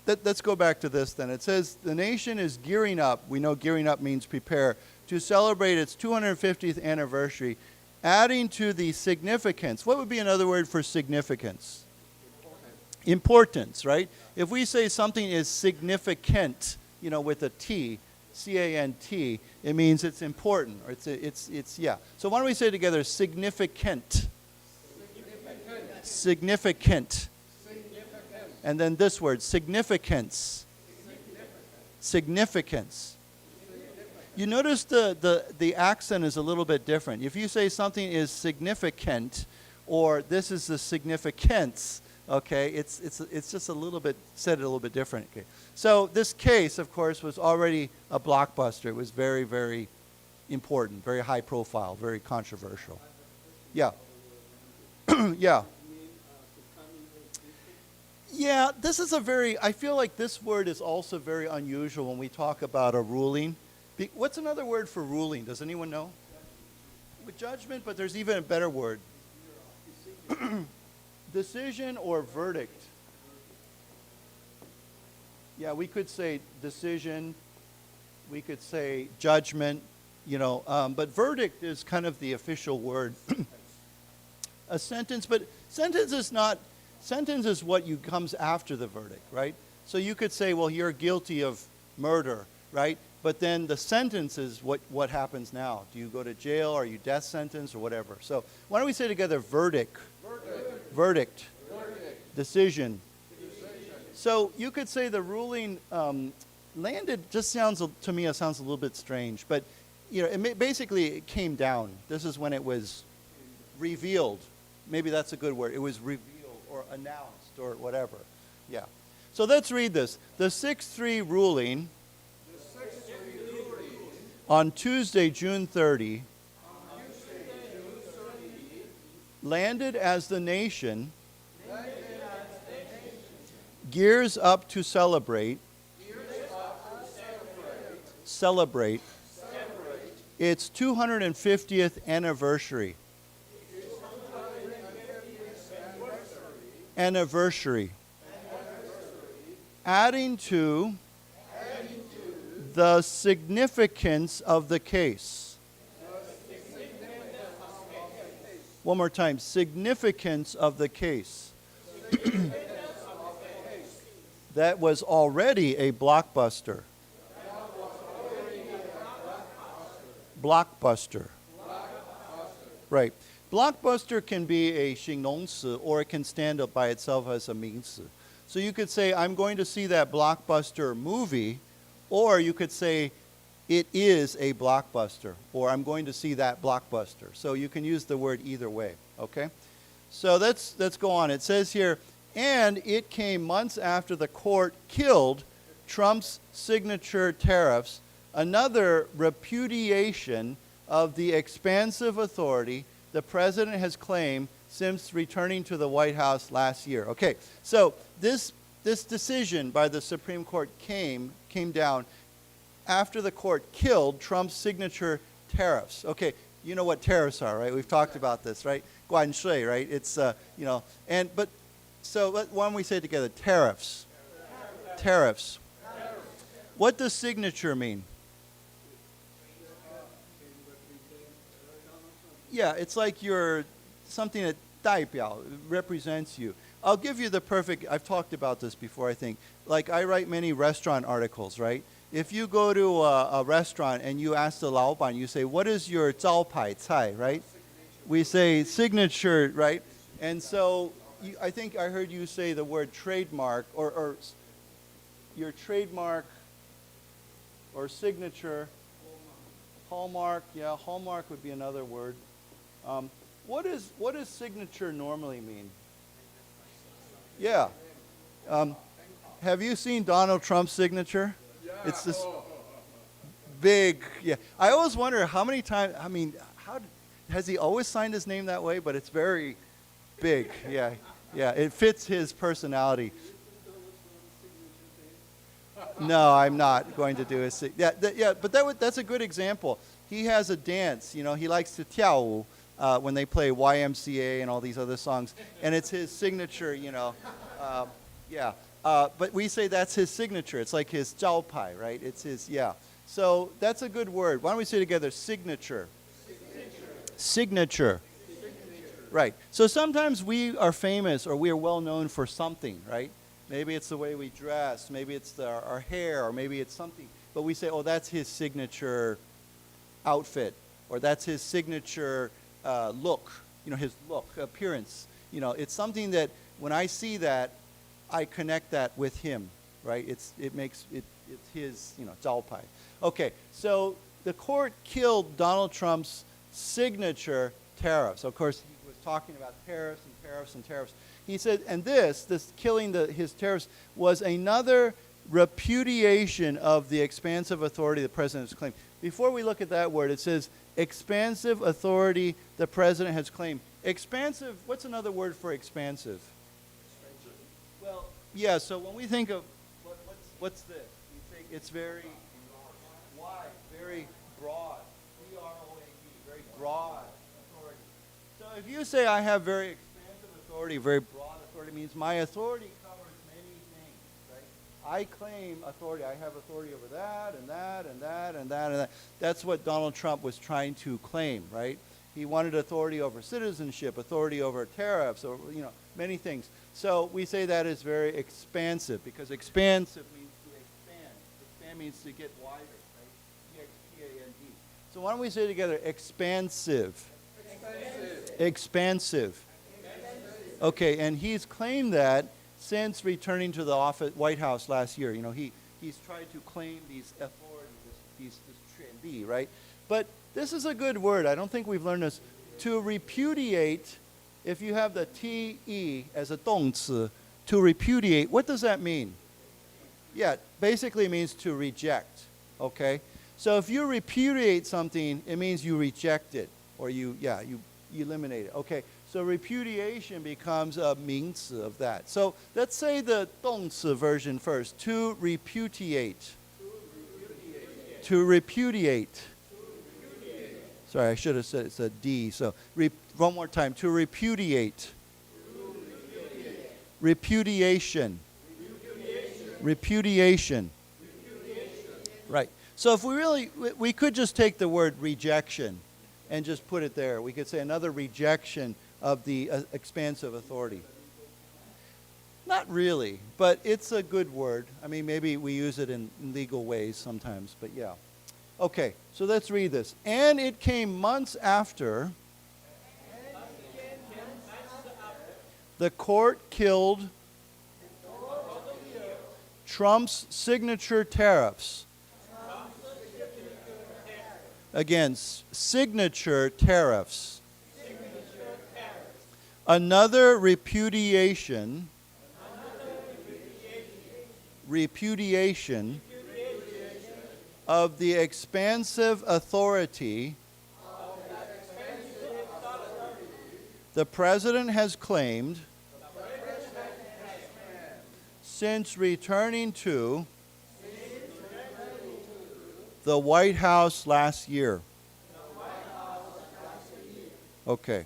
let's go back to this then. It says, the nation is gearing up. We know gearing up means prepare, to celebrate its 250th anniversary, adding to the significance. What would be another word for significance? Importance, right? If we say something is significant, you know, with a T, C-A-N-T, it means it's important, or it's. So why don't we say together, significant. Significant. And then this word, significance. Significance. You notice the accent is a little bit different. If you say something is significant, or this is the significance, okay, it's just a little bit, said it a little bit different. Okay. So this case, of course, was already a blockbuster. It was very, very important, very high profile, very controversial. Yeah. Yeah, this is I feel like this word is also very unusual when we talk about a ruling. What's another word for ruling? Does anyone know? With judgment, but there's even a better word. Decision or verdict. Yeah, we could say decision. We could say judgment, you know. But verdict is kind of the official word. A sentence, but sentence is what comes after the verdict, right? So you could say, well, you're guilty of murder, right? But then the sentence is what happens now. Do you go to jail? Are you death sentence or whatever? So why don't we say together verdict? Verdict. Decision. So you could say the ruling landed, just sounds to me, it sounds a little bit strange. But you know, basically it came down. This is when it was revealed. Maybe that's a good word. It was revealed or announced or whatever. Yeah. So let's read this. The 6-3 ruling on Tuesday, June 30, landed as the nation gears up to celebrate its 250th anniversary. Adding to the significance of the case. One more time, significance of the case. That was already a blockbuster. Blockbuster. Right. Blockbuster can be a 形容词, or it can stand up by itself as a 名词. So you could say, I'm going to see that blockbuster movie, or you could say, it is a blockbuster, or I'm going to see that blockbuster. So you can use the word either way, okay? So let's go on. It says here, and it came months after the court killed Trump's signature tariffs, another repudiation of the expansive authority the president has claimed since returning to the White House last year. Okay, so this decision by the Supreme Court came down after the court killed Trump's signature tariffs. Okay, you know what tariffs are, right? We've talked about this, right? 关税, right? It's, so why don't we say it together? Tariffs. Tariffs. What does signature mean? Yeah, it's like you're something that 代表 represents you. I'll give you the perfect, I've talked about this before, I think. Like I write many restaurant articles, right? If you go to a restaurant and you ask the 老板, you say, what is your 招牌菜, right? We say signature, right? And so I think I heard you say the word trademark or your trademark or signature. Hallmark, yeah, hallmark would be another word. What does signature normally mean? Yeah. Have you seen Donald Trump's signature? Yeah. It's this big, yeah. I always wonder how many times, has he always signed his name that way? But it's very big, yeah. Yeah, it fits his personality. No, I'm not going to do a but that's a good example. He has a dance, he likes to 跳舞 when they play YMCA and all these other songs, and it's his signature, but we say that's his signature. It's like his 招牌, right? It's his, yeah. So that's a good word. Why don't we say together signature? Signature. Right. So sometimes we are famous or we are well known for something, right? Maybe it's the way we dress, maybe it's our hair, or maybe it's something. But we say, oh, that's his signature outfit, or that's his signature look, his look, appearance. It's something that when I see that, I connect that with him, right? It's his, 招牌. Okay, so the court killed Donald Trump's signature tariffs. Of course, he was talking about tariffs and tariffs and tariffs. He said, and this killing his tariffs was another repudiation of the expansive authority the president has claimed. Before we look at that word, it says expansive authority the president has claimed. Expansive, what's another word for expansive? Well, yeah, so when we think of, what's this? We think it's very wide, very broad. B-R-O-A-D, very broad authority. So if you say I have very expansive authority, very broad authority, means my authority covers many things, right? I claim authority. I have authority over that and that and that and that and that. That's what Donald Trump was trying to claim, right? He wanted authority over citizenship, authority over tariffs, or many things. So we say that is very expansive, because expansive means to expand. Expand means to get wider, right? E-X-P-A-N-D. So why don't we say together, expansive. Expansive. Expansive. Okay, and he's claimed that since returning to the White House last year. He's tried to claim these authorities, this trendy, right? But this is a good word. I don't think we've learned this. To repudiate, if you have the te as a 动词, to repudiate, what does that mean? Yeah, basically it means to reject, okay? So if you repudiate something, it means you reject it, or you eliminate it, okay? So repudiation becomes a 名词 of that. So let's say the 动词 version first. To repudiate. To repudiate. Sorry, I should have said it's a D. So one more time. To repudiate. Repudiation. Repudiation. Right. So if we could just take the word rejection and just put it there. We could say another rejection of the expansive authority. Not really, but it's a good word. I mean, maybe we use it in legal ways sometimes, but yeah. Okay, so let's read this. And it came months after the court killed Trump's signature tariffs. Again, signature tariffs. Another repudiation of the expansive authority the president has claimed since returning to The White House last year. Okay.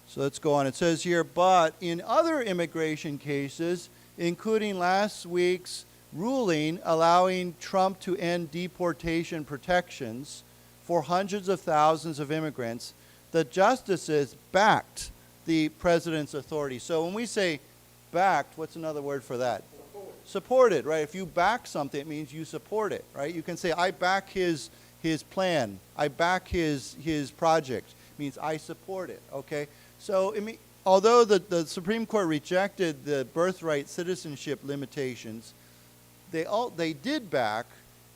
So let's go on. It says here, but in other immigration cases, including last week's ruling allowing Trump to end deportation protections for hundreds of thousands of immigrants, the justices backed the president's authority. So when we say backed, what's another word for that? Supported, right? If you back something, it means you support it, right? You can say, I back his plan. I back his project. It means I support it, okay? So, although the Supreme Court rejected the birthright citizenship limitations, they did back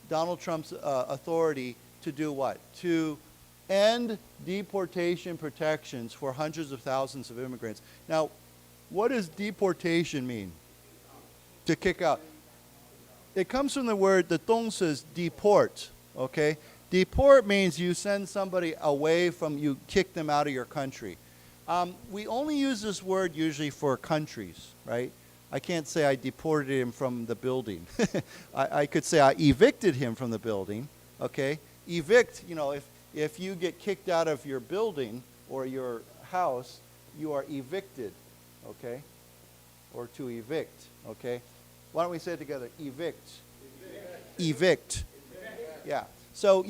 Donald Trump's authority to do what? To end deportation protections for hundreds of thousands of immigrants. Now, what does deportation mean? To kick out. It comes from the word, the Dong says deport, okay? Deport means you send somebody away from, you kick them out of your country. We only use this word usually for countries, right? I can't say I deported him from the building. I could say I evicted him from the building, okay? Evict, if you get kicked out of your building or your house, you are evicted, okay? Or to evict, okay? Why don't we say it together? Evict. Evict. Yeah. So,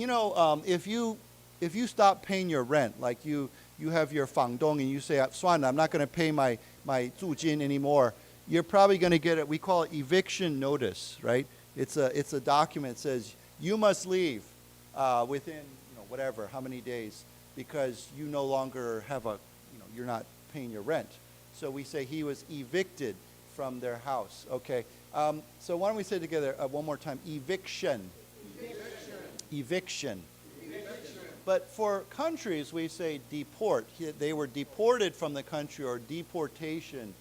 if you stop paying your rent, like you have your 房东 and you say, "算了, I'm not going to pay my 租金 anymore," you're probably going to get it. We call it eviction notice, right? It's a document that says you must leave within whatever, how many days, because you no longer have you're not paying your rent. So we say he was evicted from their house. Okay. So why don't we say it together one more time? Eviction. Eviction. But for countries, we say deport. They were deported from the country, or deportation.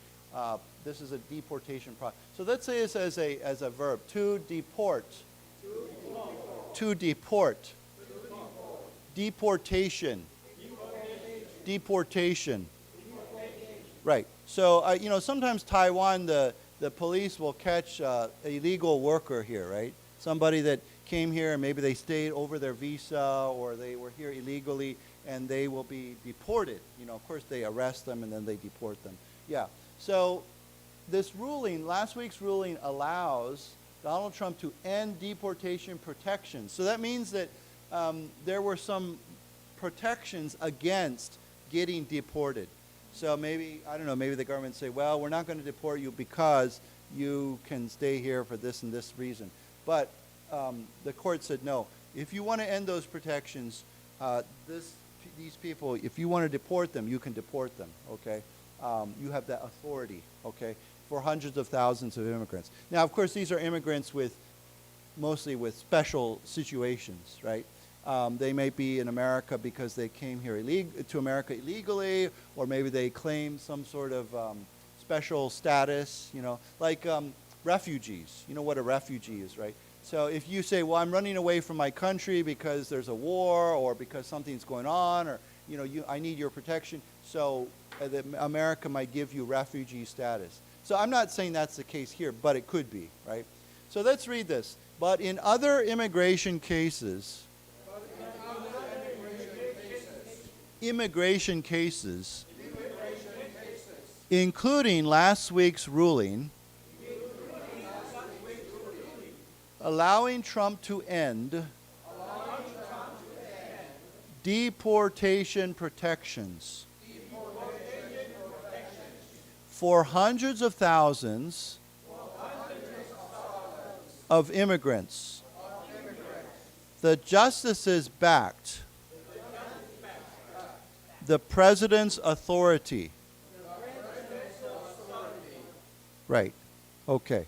This is a deportation process. So let's say this as a verb. To deport. To deport. Deportation. Deportation. Right. So sometimes Taiwan, the police will catch a illegal worker here, right? Somebody that came here and maybe they stayed over their visa or they were here illegally, and they will be deported. Of course they arrest them and then they deport them. Yeah. So this ruling, last week's ruling, allows Donald Trump to end deportation protections. So that means that there were some protections against getting deported. So maybe, I don't know, maybe the government say, well, we're not going to deport you because you can stay here for this and this reason. But the court said, no, if you want to end those protections, these people, if you want to deport them, you can deport them, okay? You have that authority, okay, for hundreds of thousands of immigrants. Now, of course, these are immigrants mostly with special situations, right? They may be in America because they came here to America illegally, or maybe they claim some sort of special status, like refugees. You know what a refugee is, right? So if you say, well, I'm running away from my country because there's a war or because something's going on, or I need your protection, so America might give you refugee status. So I'm not saying that's the case here, but it could be, right? So let's read this. But in other immigration cases, including last week's ruling, allowing Trump to end deportation protections for hundreds of thousands of immigrants, the justices backed the president's authority. Right. Okay.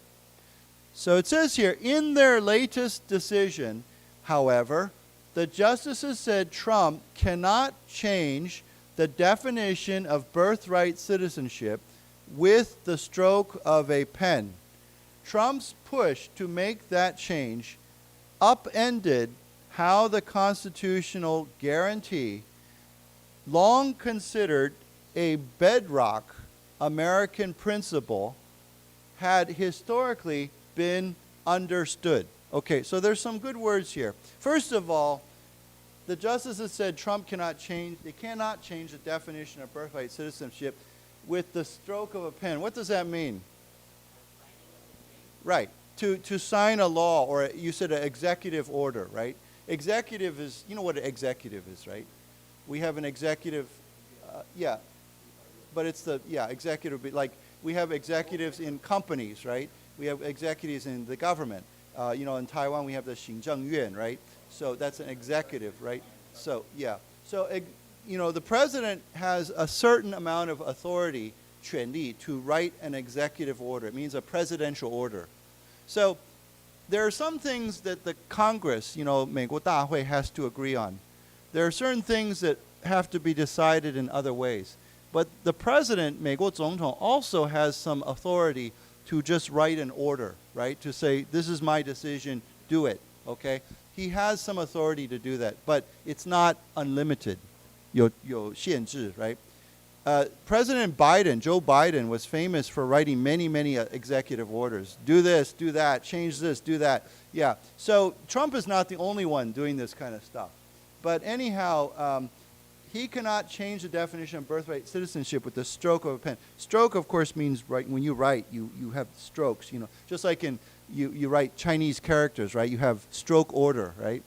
So it says here, in their latest decision, however, the justices said Trump cannot change the definition of birthright citizenship with the stroke of a pen. Trump's push to make that change upended how the constitutional guarantee, long considered a bedrock American principle, had historically been understood. Okay, so there's some good words here. First of all, the justices said Trump cannot change the definition of birthright citizenship with the stroke of a pen. What does that mean? Right, to sign a law, or you said an executive order, right? Executive is, you know what an executive is, right? We have an executive, yeah, but it's executive, like we have executives in companies, right? We have executives in the government. In Taiwan we have the 行政院, right? So that's an executive, right? So, yeah. So, the president has a certain amount of authority, 权力, to write an executive order. It means a presidential order. So, there are some things that the Congress, 美国大会 has to agree on. There are certain things that have to be decided in other ways. But the president, 美国总统, also has some authority to just write an order, right? To say, this is my decision, do it, okay? He has some authority to do that, but it's not unlimited. 有限制, right? President Biden, Joe Biden, was famous for writing many, many executive orders. Do this, do that, change this, do that. Yeah, so Trump is not the only one doing this kind of stuff. But anyhow, he cannot change the definition of birthright citizenship with the stroke of a pen. Stroke, of course, means when you write, you have strokes, just like you write Chinese characters, right? You have stroke order, right?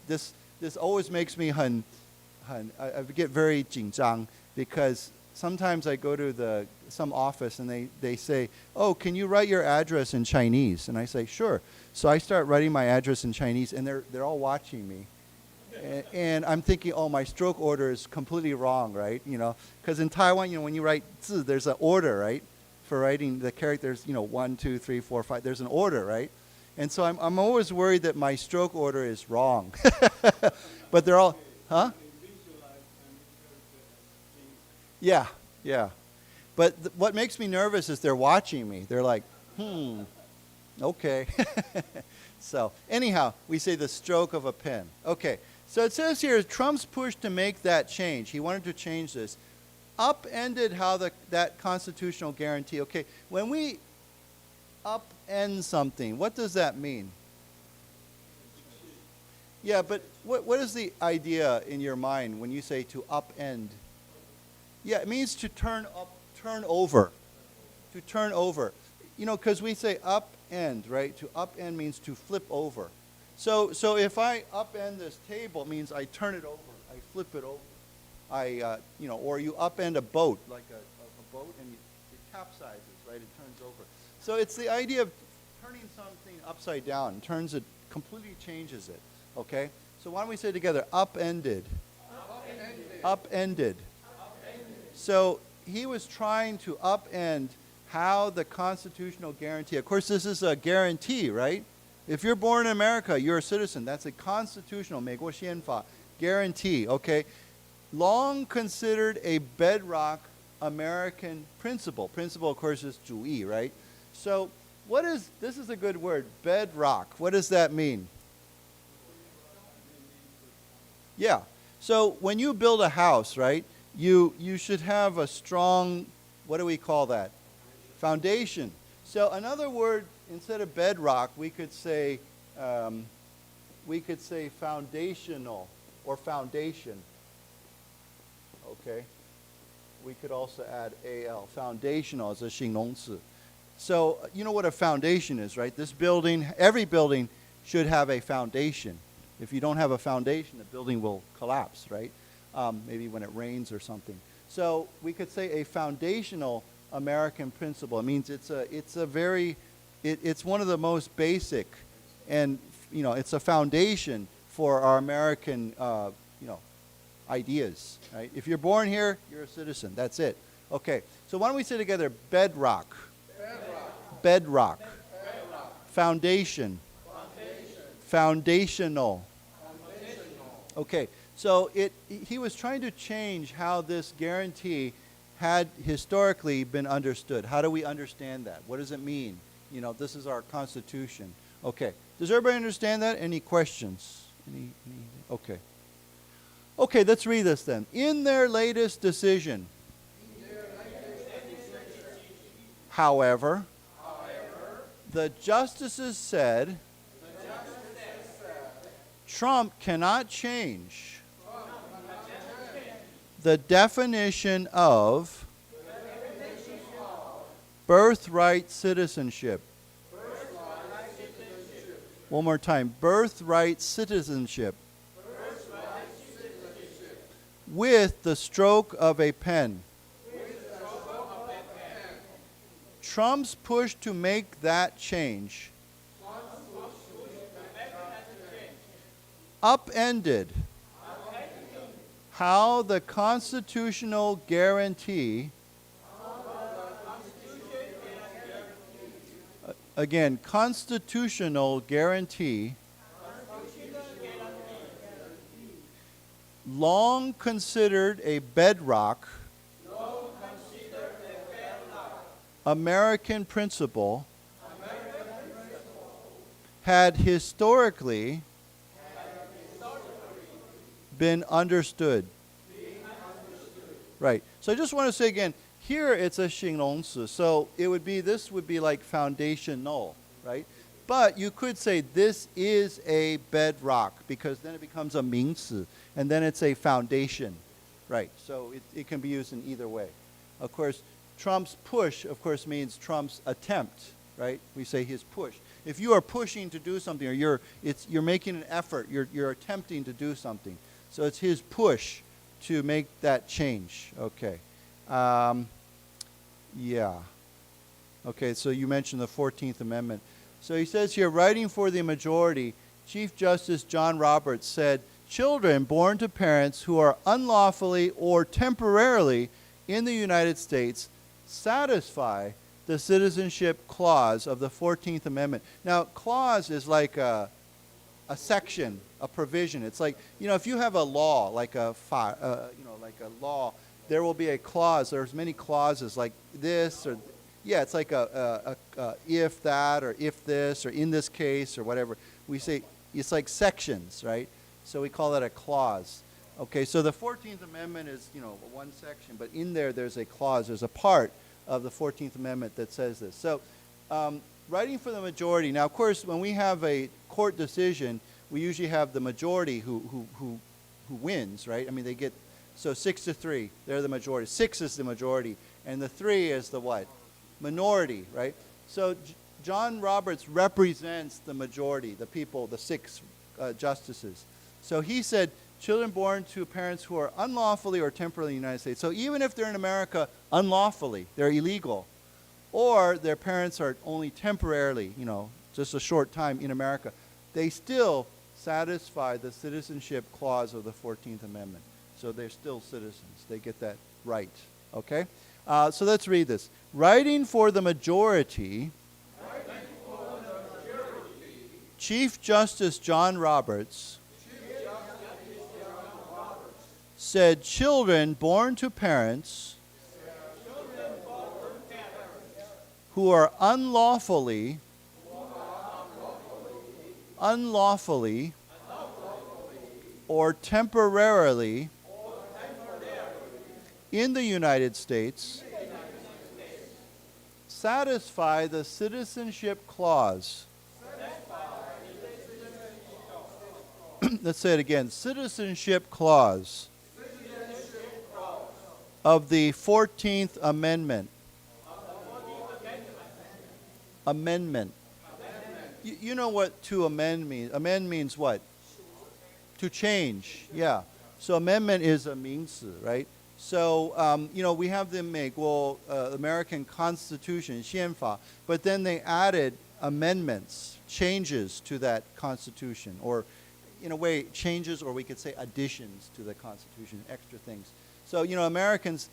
This always makes me I get very 紧张 because sometimes I go to some office and they say, oh, can you write your address in Chinese? And I say, sure. So I start writing my address in Chinese, and they're all watching me. And I'm thinking, oh, my stroke order is completely wrong, right? Because in Taiwan, when you write 字, there's an order, right? For writing the characters, 1, 2, 3, 4, 5. There's an order, right? And so I'm always worried that my stroke order is wrong. But they're all, huh? Yeah. But what makes me nervous is they're watching me. They're like, okay. So anyhow, we say the stroke of a pen. Okay. So it says here, Trump's push to make that change. He wanted to change this. Upended that constitutional guarantee. Okay, when we upend something, what does that mean? Yeah, but what is the idea in your mind when you say to upend? Yeah, it means to turn over. To turn over. Because we say upend, right? To upend means to flip over. So if I upend this table, it means I turn it over. I flip it over. Or you upend a boat, like a boat, and it capsizes, right? It turns over. So it's the idea of turning something upside down. Completely changes it, okay? So why don't we say together, upended. Upended. So he was trying to upend how the constitutional guarantee, of course this is a guarantee, right? If you're born in America, you're a citizen. That's a constitutional, 美国宪法 guarantee, okay? Long considered a bedrock American principle. Principle, of course, is 主义, right? So this is a good word, bedrock. What does that mean? Yeah. So when you build a house, right, you should have a strong, what do we call that? Foundation. So another word, instead of bedrock, we could say foundational or foundation. Okay. We could also add al. Foundational as a 形容词. So you know what a foundation is, right? This building, every building should have a foundation. If you don't have a foundation, the building will collapse, right? Maybe when it rains or something. So we could say a foundational American principle. It means it's one of the most basic, and it's a foundation for our American ideas, right? If you're born here, you're a citizen. That's it. Okay. So why don't we say together, bedrock. Bedrock. Foundation. Foundational. Okay. So he was trying to change how this guarantee had historically been understood. How do we understand that? What does it mean? This is our Constitution. Okay. Does everybody understand that? Any questions? Okay. Okay, let's read this then. In their latest decision, however, the justices said Trump cannot change the definition of birthright citizenship. One more time. Birthright citizenship. With the stroke of a pen. Trump's push to make that change upended how the constitutional guarantee, again, constitutional guarantee, long considered a bedrock American principle, had historically been understood. Right. So I just want to say again, here it's a 形容词. So it would be, this would be like foundational, right? But you could say this is a bedrock, because then it becomes a 名词, and then it's a foundation, right? So it can be used in either way. Of course, Trump's push, of course, means Trump's attempt, right? We say his push. If you are pushing to do something, or you're making an effort, you're attempting to do something. So it's his push to make that change. Okay. Yeah. Okay, so you mentioned the 14th Amendment. So he says here, writing for the majority, Chief Justice John Roberts said, children born to parents who are unlawfully or temporarily in the United States satisfy the citizenship clause of the 14th Amendment. Now, clause is like a section, a provision. It's like, if you have a law, like a law, there will be a clause. There's many clauses like this, or it's like a if that, or if this, or in this case, or whatever. We say it's like sections, right? So we call that a clause. Okay, so the 14th Amendment is, one section, but in there's a clause, there's a part of the 14th Amendment that says this. So, writing for the majority. Now, of course, when we have a court decision, we usually have the majority who wins, right? I mean, they get, so 6-3, they're the majority. 6 is the majority, and the 3 is the what? Minority, right? So, John Roberts represents the majority, the people, the 6 justices. So he said, children born to parents who are unlawfully or temporarily in the United States. So even if they're in America unlawfully, they're illegal, or their parents are only temporarily, just a short time in America, they still satisfy the citizenship clause of the 14th Amendment. So they're still citizens. They get that right. Okay? So let's read this. Writing for the majority, Chief Justice John Roberts said children born to parents who are unlawfully or temporarily in the United States satisfy the citizenship clause. Let's say it again. Citizenship clause of the 14th Amendment. Amendment. You know what to amend means? Amend means what? To change. Yeah. So amendment is a 名词, right? So, we have the American Constitution, 宪法, but then they added amendments, changes to that Constitution, or in a way, changes, or we could say additions to the Constitution, extra things. So, Americans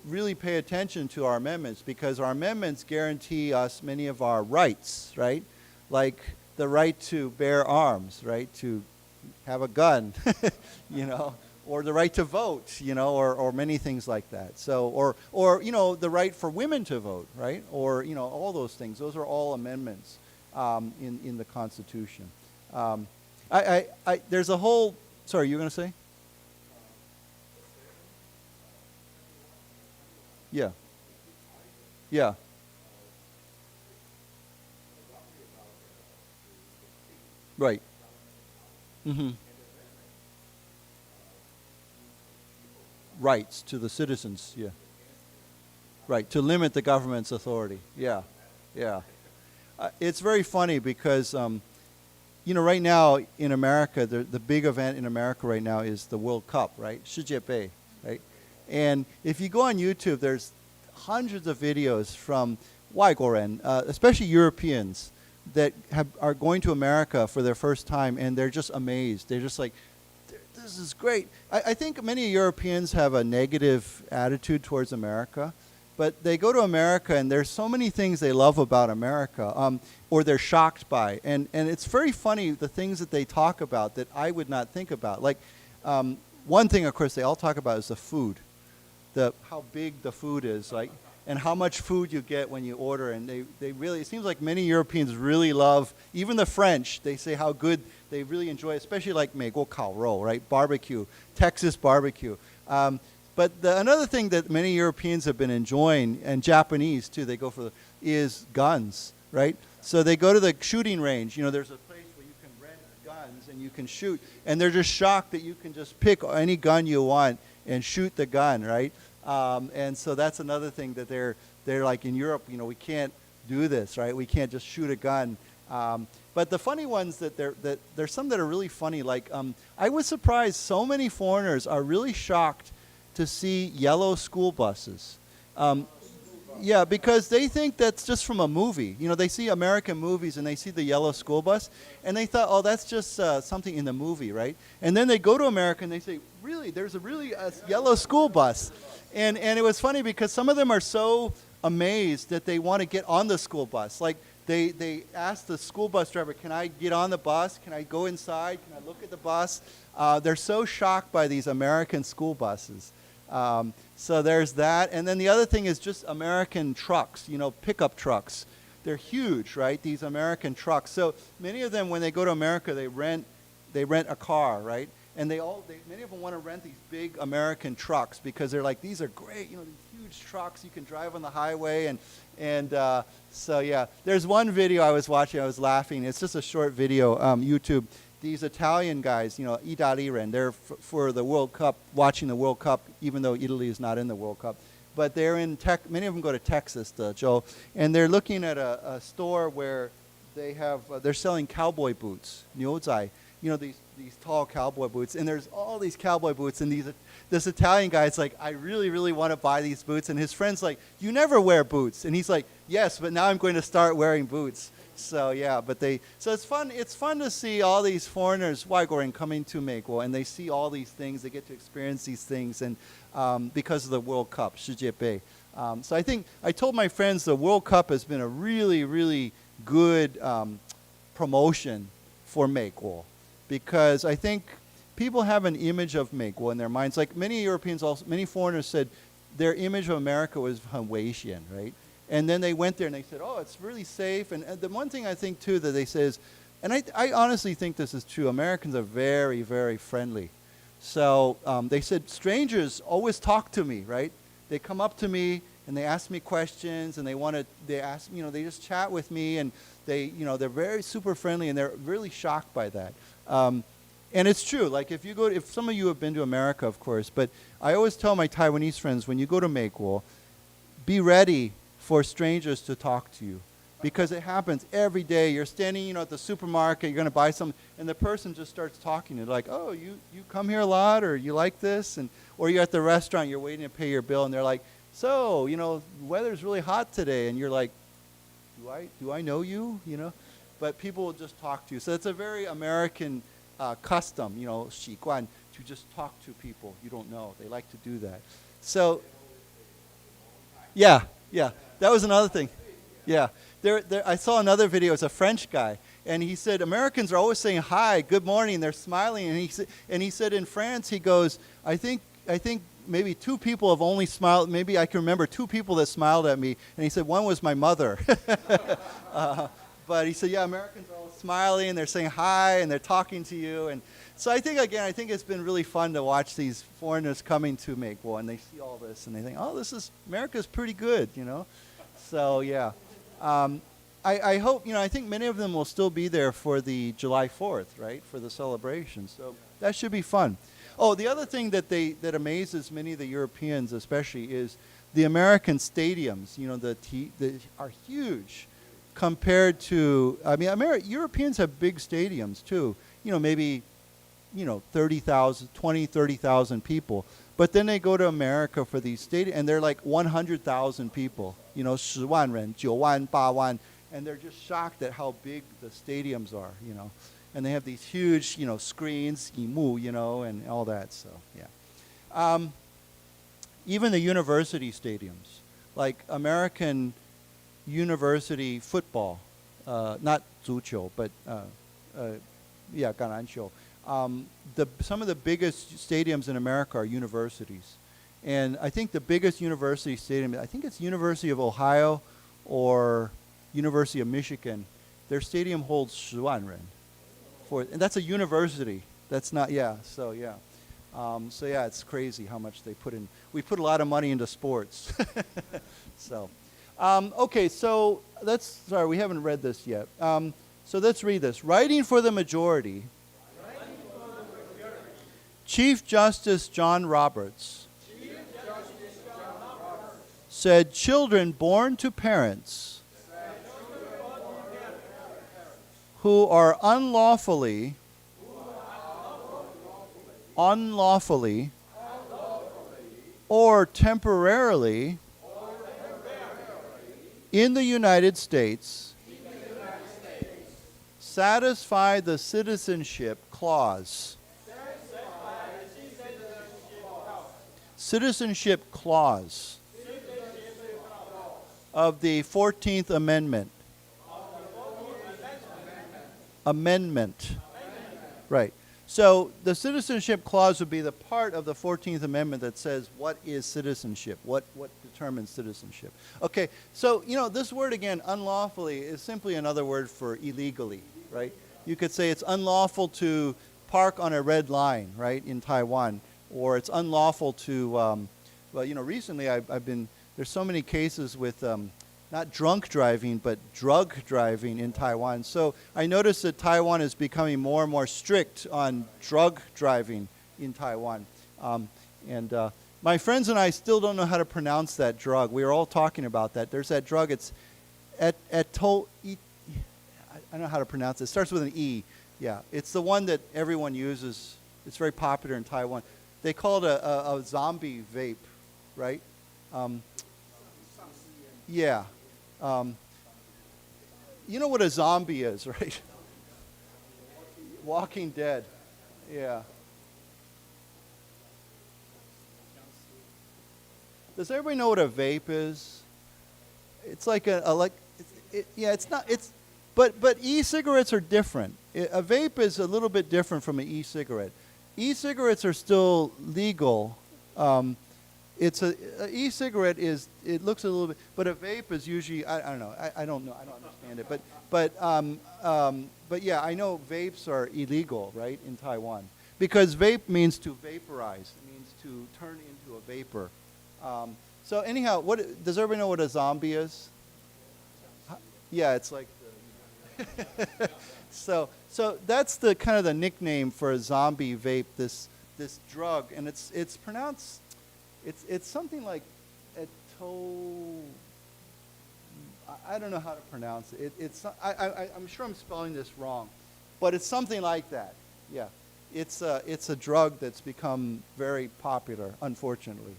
really pay attention to our amendments because our amendments guarantee us many of our rights, right? Like the right to bear arms, right? To have a gun, or the right to vote, or many things like that. So, or the right for women to vote, right? Or, all those things. Those are all amendments in the Constitution. There's a whole, sorry, you were going to say? Yeah. Yeah. Right. Mm-hmm. rights to the citizens. Yeah. Right, to limit the government's authority. Yeah, yeah. It's very funny because, right now in America, the big event in America right now is the World Cup, right? 世界杯, right? And if you go on YouTube, there's hundreds of videos from 外国人, especially Europeans, that are going to America for their first time, and they're just amazed. They're just like, this is great. I think many Europeans have a negative attitude towards America, but they go to America, and there's so many things they love about America, or they're shocked by. And it's very funny, the things that they talk about that I would not think about. Like, one thing, of course, they all talk about is the food, how big the food is, like, and how much food you get when you order. And they really, it seems like many Europeans really love, even the French, they say how good they really enjoy, especially like 美国烤肉, right? Barbecue, Texas barbecue. But another thing that many Europeans have been enjoying, and Japanese too, they go for, is guns, right? So they go to the shooting range. There's a place where you can rent guns and you can shoot. And they're just shocked that you can just pick any gun you want and shoot the gun, right? And so that's another thing that they're like, in Europe, we can't do this, right? We can't just shoot a gun. But the funny ones that there's some that are really funny. Like, I was surprised so many foreigners are really shocked to see yellow school buses. Yeah, because they think that's just from a movie. They see American movies and they see the yellow school bus, and they thought, oh, that's just something in the movie, right? And then they go to America and they say, really, there's a yellow school bus. And it was funny because some of them are so amazed that they want to get on the school bus. Like, they ask the school bus driver, can I get on the bus? Can I go inside? Can I look at the bus? They're so shocked by these American school buses. So there's that. And then the other thing is just American trucks, pickup trucks. They're huge, right? These American trucks. So many of them, when they go to America, they rent a car, right? And many of them want to rent these big American trucks because they're like, these are great, these huge trucks you can drive on the highway. And so yeah, there's one video I was watching, I was laughing. It's just a short video, YouTube. These Italian guys, Italian, they're for the World Cup, watching the World Cup, even though Italy is not in the World Cup. But they're many of them go to Texas, Joe, and they're looking at a store where they're selling cowboy boots, 牛仔, these tall cowboy boots, and there's all these cowboy boots, and this Italian guy's like, I really, really want to buy these boots, and his friend's like, you never wear boots, and he's like, yes, but now I'm going to start wearing boots. So yeah, so it's fun. It's fun to see all these foreigners, 外国人 coming to 美国, and they see all these things. They get to experience these things, and because of the World Cup, 世界杯. So I think I told my friends the World Cup has been a really, really good promotion for 美国, because I think people have an image of 美国in their minds. Like many Europeans, many foreigners said their image of America was 很危险, right? And then they went there and they said, oh, it's really safe. And the one thing I think, too, that they say is, and I honestly think this is true, Americans are very, very friendly. So they said strangers always talk to me, right? They come up to me and they ask me questions, and they just chat with me, and they're very super friendly, and they're really shocked by that. And it's true. Like if some of you have been to America, of course, but I always tell my Taiwanese friends, when you go to 美国, be ready for strangers to talk to you, because it happens every day. You're standing, at the supermarket, you're going to buy something, and the person just starts talking. They're like, oh, you come here a lot, or you like this? Or you're at the restaurant, you're waiting to pay your bill, and they're like, so, the weather's really hot today, and you're like, do I know you? But people will just talk to you. So it's a very American custom, 习惯, to just talk to people you don't know. They like to do that. So, yeah, that was another thing. Yeah, I saw another video. It's a French guy, and he said Americans are always saying hi, good morning. They're smiling, and he said in France, he goes, I think maybe two people have only smiled. Maybe I can remember two people that smiled at me, and he said one was my mother. But he said, yeah, Americans are all smiling, and they're saying hi, and they're talking to you. And so I think it's been really fun to watch these foreigners coming to 美国, and they see all this, and they think, oh, America's pretty good, So, yeah. I hope, I think many of them will still be there for the July 4th, right, for the celebration. So that should be fun. Oh, the other thing that amazes many of the Europeans especially is the American stadiums, you know, are huge compared to, I mean, Europeans have big stadiums too, you know, maybe, you know, 30,000 people. But then they go to America for these stadiums, and they're like 100,000 people, you know, 10万人, 9万, 8万, and they're just shocked at how big the stadiums are, you know. And they have these huge, you know, screens, 荧幕, you know, and all that, so, yeah. Even the university stadiums, like American university football, not 足球, but, yeah, 橄榄球. Some of the biggest stadiums in America are universities. And I think the biggest university stadium, I think it's University of Ohio or University of Michigan. Their stadium holds 10万人. And that's a university. That's not, yeah, so yeah. So yeah, it's crazy how much they put in. We put a lot of money into sports. So, okay, so sorry, we haven't read this yet. So let's read this. Writing for the majority, Chief Justice John Roberts said children born to parents who are unlawfully or temporarily in the United States satisfy the citizenship clause. Citizenship clause of the 14th Amendment. Amendment. Right. So the citizenship clause would be the part of the 14th Amendment that says what is citizenship, what determines citizenship. Okay, so, you know, this word again, unlawfully, is simply another word for illegally, right? You could say it's unlawful to park on a red line, right, in Taiwan, or it's unlawful to, well, you know, recently there's so many cases with not drunk driving, but drug driving in Taiwan. So I noticed that Taiwan is becoming more and more strict on drug driving in Taiwan. My friends and I still don't know how to pronounce that drug. We were all talking about that. There's that drug, it's I don't know how to pronounce it. It starts with an E. Yeah, it's the one that everyone uses. It's very popular in Taiwan. They call it a zombie vape, right? Yeah. You know what a zombie is, right? Walking Dead. Yeah. Does everybody know what a vape is? It's like but e-cigarettes are different. A vape is a little bit different from an e-cigarette. E-cigarettes are still legal. It's an e-cigarette it looks a little bit, but a vape is usually I don't know. I don't know. I don't understand it. But yeah, I know vapes are illegal, right, in Taiwan, because vape means to vaporize. It means to turn into a vapor. So anyhow, does everybody know what a zombie is? Yeah, it's like so that's the kind of the nickname for a zombie vape. This drug, and it's pronounced. It's something like I don't know how to pronounce it. I'm sure I'm spelling this wrong, but it's something like that. Yeah, it's a drug that's become very popular, unfortunately.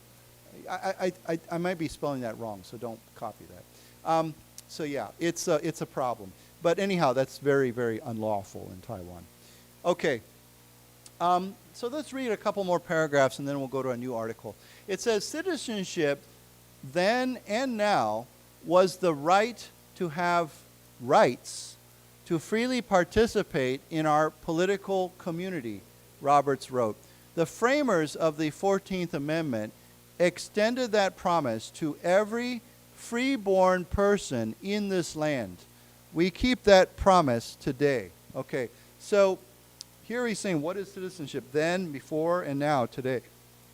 I might be spelling that wrong, so don't copy that. So yeah, it's a problem. But anyhow, that's very, very unlawful in Taiwan. Okay. So let's read a couple more paragraphs, and then we'll go to a new article. It says, citizenship then and now was the right to have rights to freely participate in our political community, Roberts wrote. The framers of the 14th Amendment extended that promise to every free-born person in this land. We keep that promise today. Okay, so here he's saying, what is citizenship? Then, before, and now, today.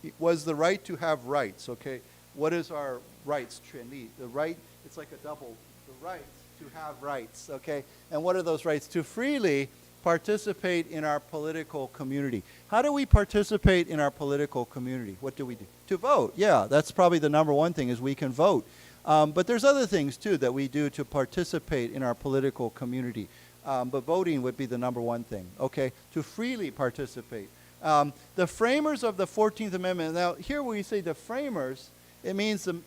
It was the right to have rights, okay? What is our rights? The right, it's like a double. The right to have rights, okay? And what are those rights? To freely participate in our political community. How do we participate in our political community? What do we do? To vote. Yeah, that's probably the number one thing is we can vote. But there's other things too that we do to participate in our political community. But voting would be the number one thing, okay? To freely participate. The framers of the 14th Amendment, now here when we say the framers, it means the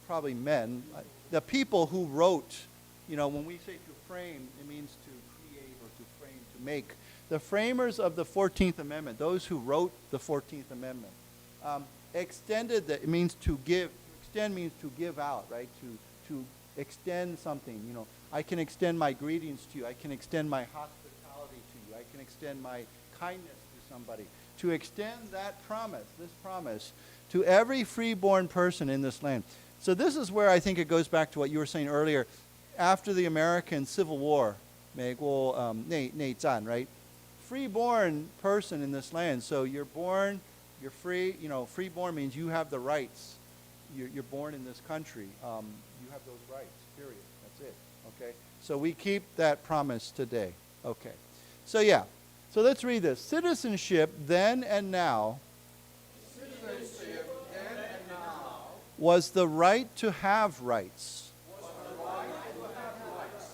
probably men, the people who wrote, you know, when we say to frame, it means to create or to frame, to make. The framers of the 14th Amendment, those who wrote the 14th Amendment, extended that, it means to give, extend means to give out, right? To extend something, you know. I can extend my greetings to you. I can extend my hospitality to you. I can extend my kindness to somebody. To extend that promise, this promise, to every freeborn person in this land. So this is where I think it goes back to what you were saying earlier. After the American Civil War, 美国内战, right? Freeborn person in this land. So you're born, you're free. You know, freeborn means you have the rights. You're born in this country. You have those rights, period. That's it. Okay? So we keep that promise today. Okay. So yeah. So let's read this. Citizenship then and now. Citizenship then and now. Was the right to have rights. Was the right to have rights.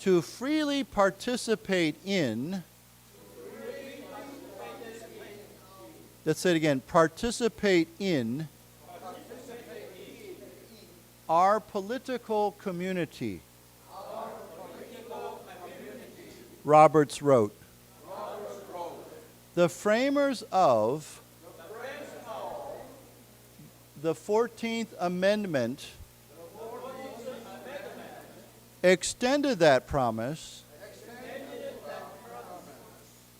To freely participate in. Let's say it again. Participate in. Our political community. Roberts wrote. The framers of the 14th Amendment extended that promise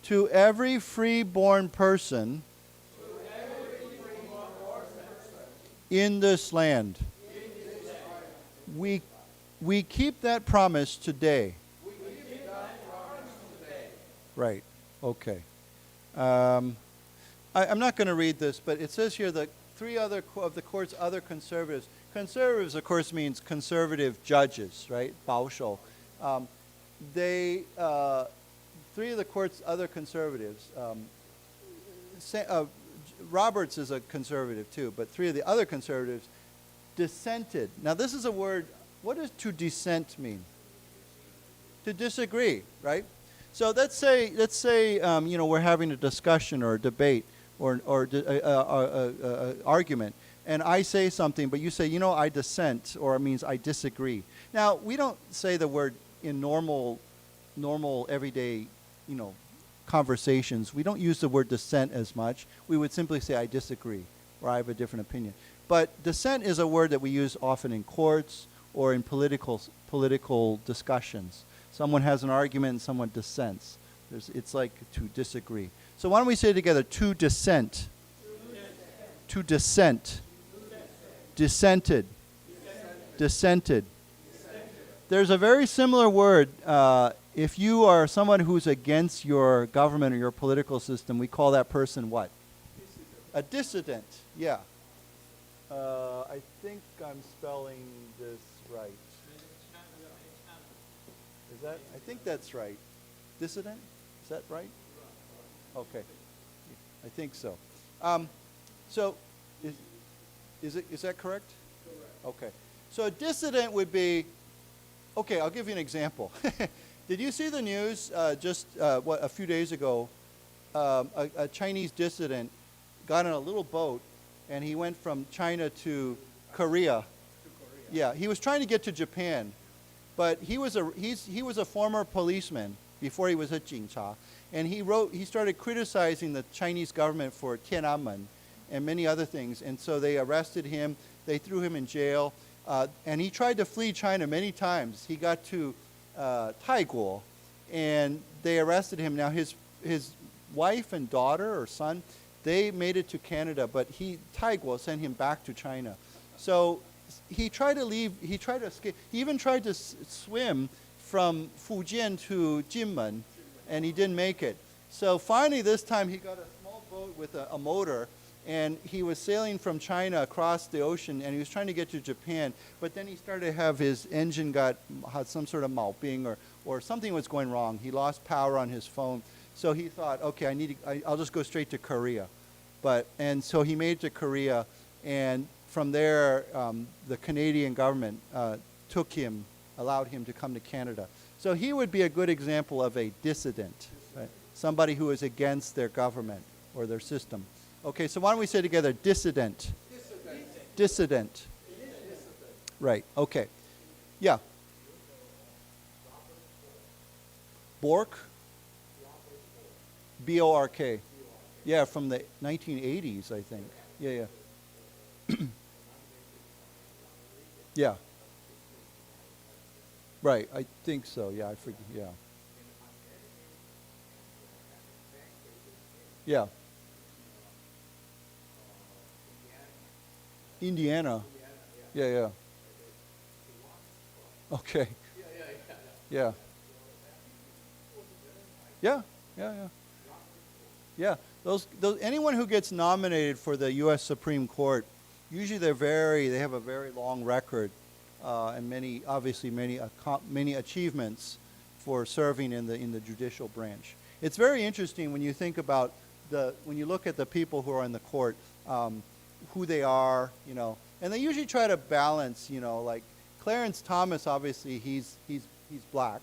to every freeborn person in this land. We keep that promise today. Right. Okay. I'm not going to read this, but it says here that three other of the court's other conservatives. Conservatives, of course, means conservative judges, right? 保守. Three of the court's other conservatives. Roberts is a conservative too, but three of the other conservatives dissented. Now this is a word, what does to dissent mean? To disagree, right? So let's say you know, we're having a discussion or a debate or argument, and I say something, but you say, you know, I dissent, or it means I disagree. Now we don't say the word in normal everyday, you know, conversations. We don't use the word dissent as much. We would simply say I disagree, or I have a different opinion. But dissent is a word that we use often in courts or in political discussions. Someone has an argument and someone dissents. It's like to disagree. So why don't we say together, to dissent. To dissent. Dissented. Dissented. There's a very similar word. If you are someone who's against your government or your political system, we call that person what? A dissident. Yeah. I think I'm spelling this right. Is that? I think that's right. Dissident? Is that right? Okay. I think so. So, is that correct? Correct. Okay. So a dissident would be. Okay, I'll give you an example. Did you see the news just a few days ago? A Chinese dissident got on a little boat, and he went from China to Korea. Yeah, he was trying to get to Japan, but he was a former policeman before he was a 警察, and he started criticizing the Chinese government for Tiananmen and many other things, and so they arrested him. They threw him in jail, and he tried to flee China many times. He got to Taiguo, and they arrested him. Now his wife and daughter or son, they made it to Canada, but Taiguo sent him back to China. So he tried to leave. He tried to escape. He even tried to swim from Fujian to Jinmen, and he didn't make it. So finally, this time he got a small boat with a motor, And he was sailing from China across the ocean, and he was trying to get to Japan, but then he started to have his engine had some sort of 毛病, or something was going wrong. He lost power on his phone. So he thought, okay, I'll just go straight to Korea. And so he made it to Korea, and from there, the Canadian government allowed him to come to Canada. So he would be a good example of a dissident, right? Somebody who is against their government or their system. Okay, so why don't we say together, dissident. Dissident. Right, okay. Yeah. Bork? B-O-R-K. Yeah, from the 1980s, I think. Yeah. Yeah. Right, I think so. Yeah, I forget. Yeah. Yeah. Indiana. Yeah. Okay. Yeah. Yeah. Those anyone who gets nominated for the U.S. Supreme Court, usually they have a very long record, and many achievements for serving in the judicial branch. It's very interesting when you think about when you look at the people who are in the court, who they are, and they usually try to balance, like Clarence Thomas, obviously he's black,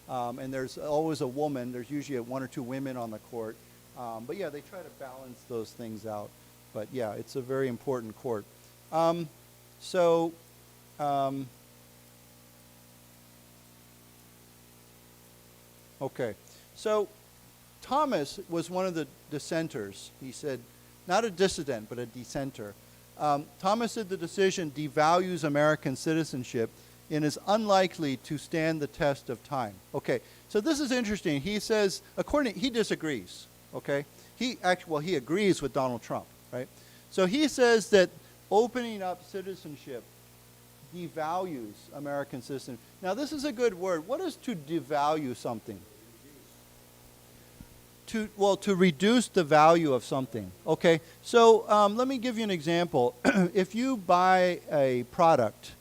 and there's always a woman. There's usually one or two women on the court, but yeah, they try to balance those things out. But yeah, it's a very important court. Okay, so Thomas was one of the dissenters. He said, not a dissident, but a dissenter. Thomas said the decision devalues American citizenship and is unlikely to stand the test of time. Okay, so this is interesting. He says, he disagrees, okay? He agrees with Donald Trump, right? So he says that opening up citizenship devalues American citizenship. Now this is a good word. What is to devalue something? To reduce the value of something. Okay, so let me give you an example. If you buy a product,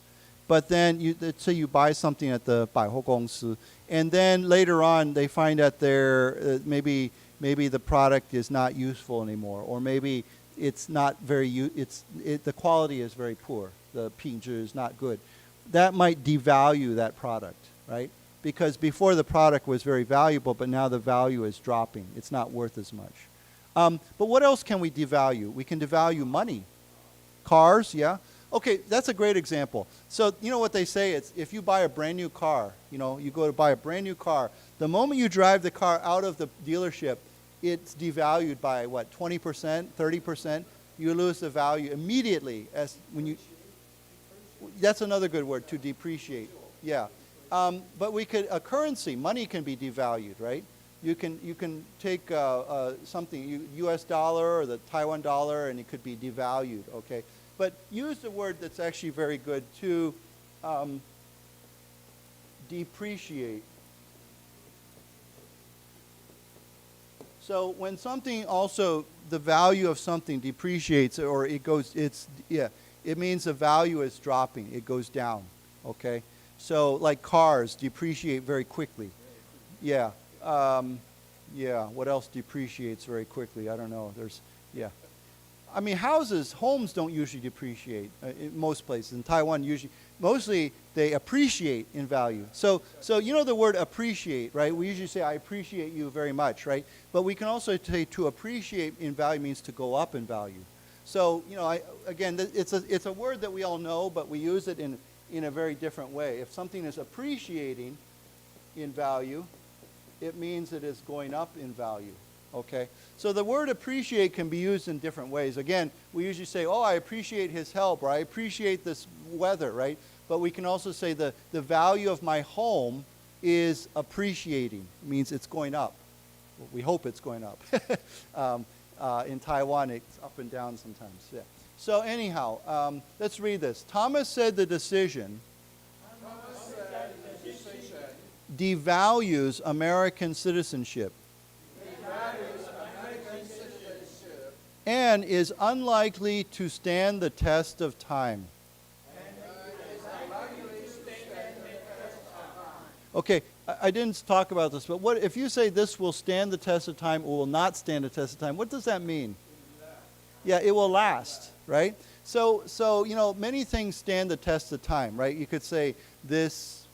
but then let's say you buy something at the 百货公司, and then later on they find that maybe the product is not useful anymore, or maybe it's not the quality is very poor, the 品质 is not good. That might devalue that product, right? Because before the product was very valuable, but now the value is dropping. It's not worth as much. But what else can we devalue? We can devalue money. Cars, yeah? Okay, that's a great example. So you know what they say, it's if you buy a brand new car, you go to buy a brand new car, the moment you drive the car out of the dealership, it's devalued by what, 20%, 30%? You lose the value immediately that's another good word, to depreciate. Yeah. But a currency, money can be devalued, right? You can take something, U.S. dollar or the Taiwan dollar, and it could be devalued, okay? But use the word that's actually very good, to depreciate. So when something also, the value of something depreciates, or it means the value is dropping, it goes down, okay? So like cars depreciate very quickly. Yeah. What else depreciates very quickly? I don't know. I mean, homes don't usually depreciate in most places. In Taiwan, mostly they appreciate in value. So you know the word appreciate, right? We usually say, I appreciate you very much, right? But we can also say to appreciate in value means to go up in value. So, it's a word that we all know, but we use it in a very different way. If something is appreciating in value, it means it is going up in value, okay? So the word appreciate can be used in different ways. Again, we usually say, I appreciate his help, or I appreciate this weather, right? But we can also say the value of my home is appreciating. It means it's going up. Well, we hope it's going up. In Taiwan, it's up and down sometimes, yeah. So anyhow, let's read this. Thomas said the decision devalues American citizenship and is unlikely to stand the test of time. Okay, I didn't talk about this, but what if you say this will stand the test of time or will not stand the test of time? What does that mean? Yeah, it will last, right? So you know, many things stand the test of time, right? You could say this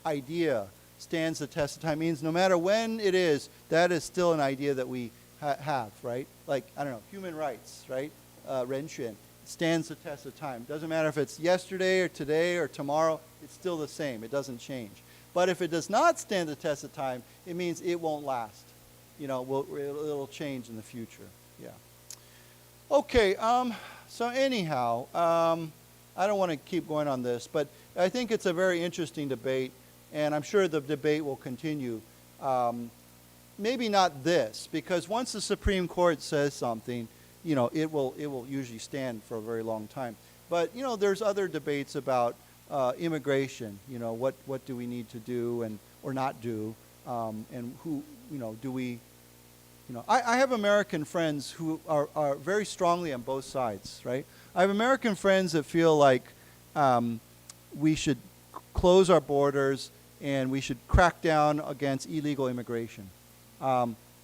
idea stands the test of time. Means no matter when it is, that is still an idea that we have, right? Like, I don't know, human rights, right? 人权 stands the test of time. Doesn't matter if it's yesterday or today or tomorrow, it's still the same. It doesn't change. But if it does not stand the test of time, it means it won't last. You know, it'll change in the future. Yeah. Okay, so anyhow, I don't want to keep going on this, but I think it's a very interesting debate, and I'm sure the debate will continue. Maybe not this, because once the Supreme Court says something, you know, it will usually stand for a very long time. But, you know, there's other debates about immigration, you know, what do we need to do and or not do, and who, you know, do we, you know, I have American friends who are very strongly on both sides, right? I have American friends that feel like we should close our borders and we should crack down against illegal immigration,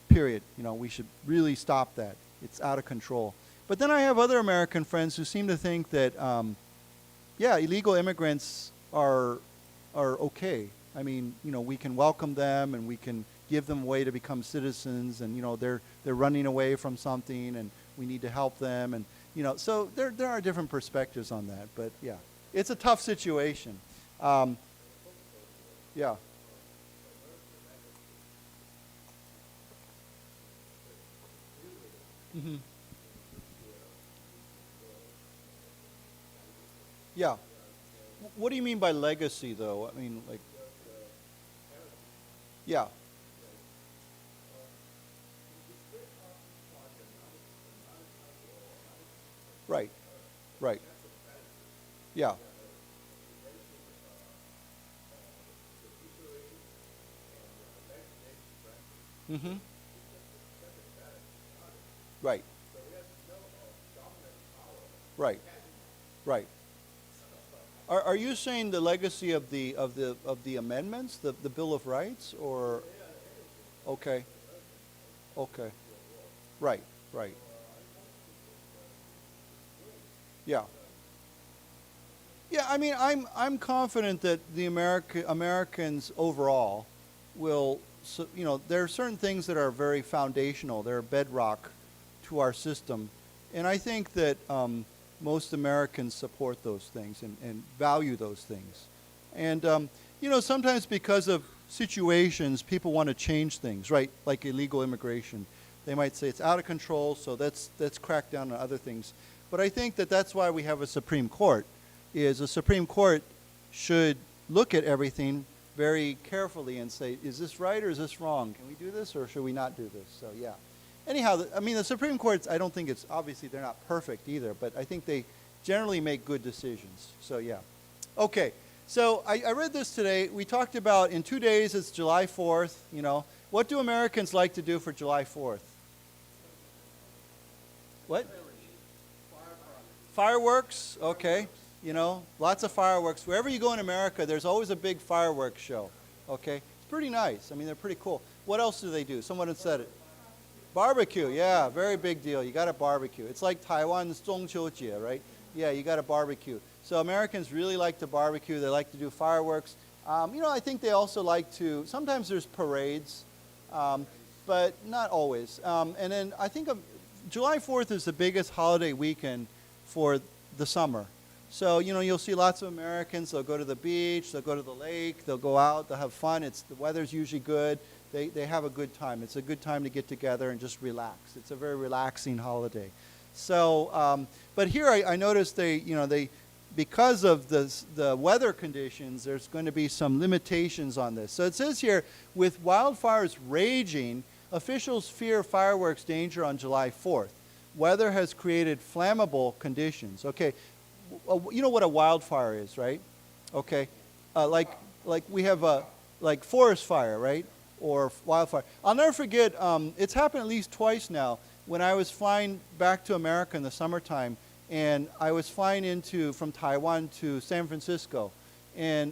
period. You know, we should really stop that. It's out of control. But then I have other American friends who seem to think that, yeah, illegal immigrants are okay. I mean, you know, we can welcome them and we can give them a way to become citizens, and you know, they're running away from something and we need to help them, and you know, so there are different perspectives on that. But yeah, it's a tough situation. Yeah. Mm-hmm. Yeah. What do you mean by legacy, though? I mean, like, yeah. Right. Right. Yeah. Mm-hmm. Right. Right. Right. Are you saying the legacy of the amendments, the Bill of Rights, or? Okay. Okay. Right. Right. Yeah. Yeah. I mean, I'm confident that the Americans overall will. So, you know, there are certain things that are very foundational. They're bedrock to our system, and I think that most Americans support those things and value those things. And you know, sometimes because of situations, people want to change things, right? Like illegal immigration, they might say it's out of control, so let's crack down on other things. But I think that that's why we have a Supreme Court. Is a Supreme Court should look at everything very carefully and say, is this right or is this wrong? Can we do this or should we not do this? So yeah. Anyhow, I mean, the Supreme Courts, I don't think it's, obviously they're not perfect either, but I think they generally make good decisions. So yeah. Okay, so I read this today. We talked about in 2 days, it's July 4th, you know. What do Americans like to do for July 4th? What? Fireworks, okay. You know, lots of fireworks. Wherever you go in America, there's always a big fireworks show, okay? It's pretty nice. I mean, they're pretty cool. What else do they do? Someone had said it. Barbecue, yeah, very big deal. You got to barbecue. It's like Taiwan's 中秋节, right? Yeah, you got to barbecue. So Americans really like to barbecue. They like to do fireworks. You know, I think they also like to, sometimes there's parades, but not always. And then I think July 4th is the biggest holiday weekend for the summer. So, you know, you'll see lots of Americans. They'll go to the beach, they'll go to the lake, they'll go out, they'll have fun. The weather's usually good. They have a good time. It's a good time to get together and just relax. It's a very relaxing holiday. So, but here I noticed because of the weather conditions, there's going to be some limitations on this. So it says here, with wildfires raging, officials fear fireworks danger on July 4th. Weather has created flammable conditions. Okay. You know what a wildfire is, right? Okay, like we have like forest fire, right, or wildfire. I'll never forget. It's happened at least twice now. when I was flying back to America in the summertime, and I was flying from Taiwan to San Francisco,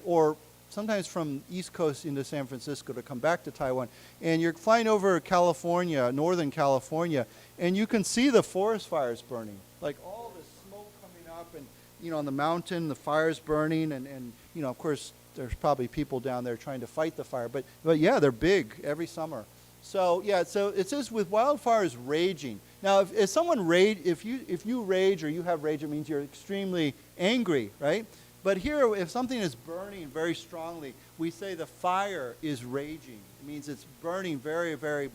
or sometimes from East Coast into San Francisco to come back to Taiwan. And you're flying over California, Northern California, and you can see the forest fires burning. Like all this smoke coming up, and on the mountain, the fire's burning, and of course, there's probably people down there trying to fight the fire. But yeah, they're big every summer. So yeah, so it says with wildfires raging. Now, if someone if you rage or you have rage, it means you're extremely angry, right? But here, if something is burning very strongly, we say the fire is raging. It means it's burning very, very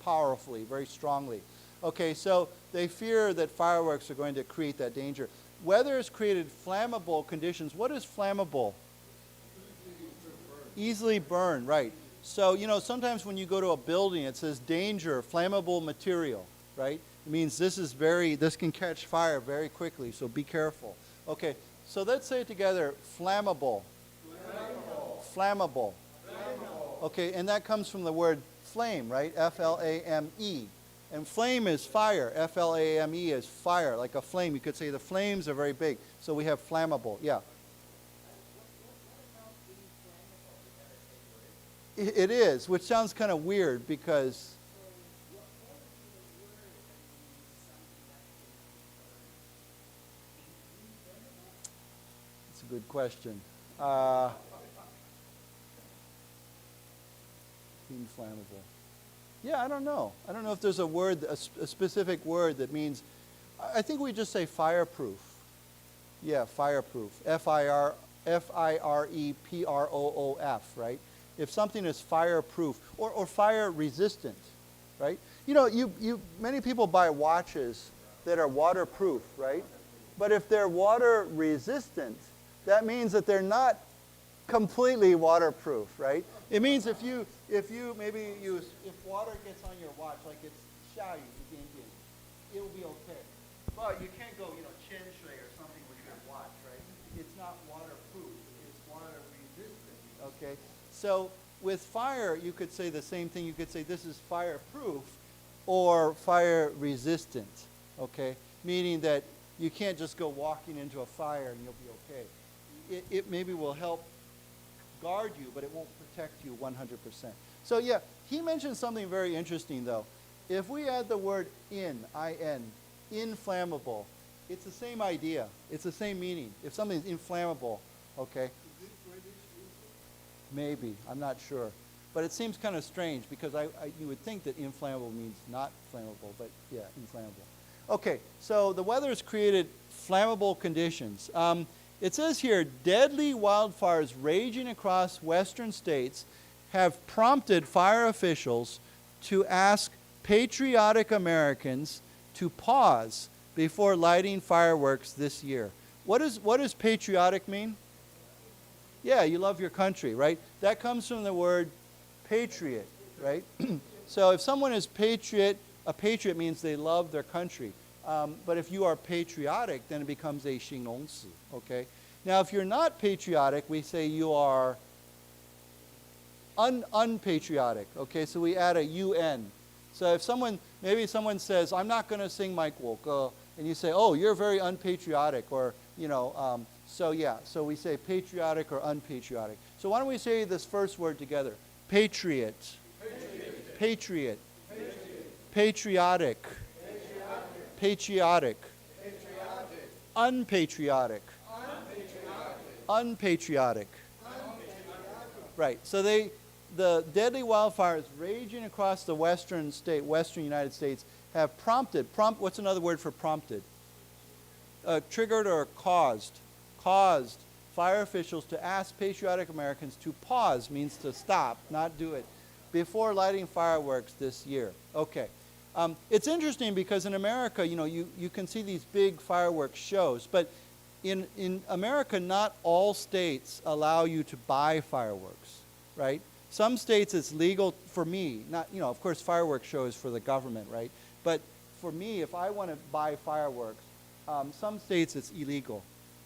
powerfully, very strongly. Okay, so they fear that fireworks are going to create that danger. Weather has created flammable conditions. What is flammable? Easily burn, right. So, sometimes when you go to a building, it says danger, flammable material, right? It means this can catch fire very quickly, so be careful. Okay. So let's say it together, flammable. Flammable. Okay, and that comes from the word flame, right? F-L-A-M-E. And flame is fire. F-L-A-M-E is fire, like a flame. You could say the flames are very big. So we have flammable, yeah. It is, which sounds kind of weird because... Good question. Inflammable. Yeah, I don't know. I don't know if there's a word, a specific word that means, I think we just say fireproof. Yeah, fireproof. F-I-R-E-P-R-O-O-F, right? If something is fireproof or fire resistant, right? Many people buy watches that are waterproof, right? But if they're water resistant, that means that they're not completely waterproof, right? It means if water gets on your watch, like it's 下雨一点点, it will be okay. But you can't go, 潜水 or something with your watch, right? It's not waterproof. It's water resistant. Okay. So with fire, you could say the same thing. You could say this is fireproof or fire resistant. Okay, meaning that you can't just go walking into a fire and you'll be okay. It maybe will help guard you, but it won't protect you 100%. So yeah, he mentioned something very interesting though. If we add the word I-N, inflammable, it's the same idea. It's the same meaning. If something is inflammable, okay? Is it British? Maybe, I'm not sure. But it seems kind of strange because you would think that inflammable means not flammable, but yeah, inflammable. Okay, so the weather has created flammable conditions. It says here, deadly wildfires raging across western states have prompted fire officials to ask patriotic Americans to pause before lighting fireworks this year. What does patriotic mean? Yeah, you love your country, right? That comes from the word patriot, right? So if someone is patriot, a patriot means they love their country. But if you are patriotic, then it becomes a 形容词, okay? Now, if you're not patriotic, we say you are unpatriotic, okay? So we add a UN. So if maybe someone says, I'm not going to sing my 国歌, and you say, oh, you're very unpatriotic, or, so yeah, so we say patriotic or unpatriotic. So why don't we say this first word together? Patriot. Patriot. Patriotic. Patriotic. Unpatriotic. Unpatriotic. Right. So the deadly wildfires raging across the western United States have prompted, what's another word for prompted? Triggered or caused fire officials to ask patriotic Americans to pause, means to stop, not do it, before lighting fireworks this year. Okay. It's interesting because in America, you can see these big fireworks shows, but in America, not all states allow you to buy fireworks, right? Some states it's legal for me, not, of course fireworks show is for the government, right? But for me, if I want to buy fireworks, some states it's illegal,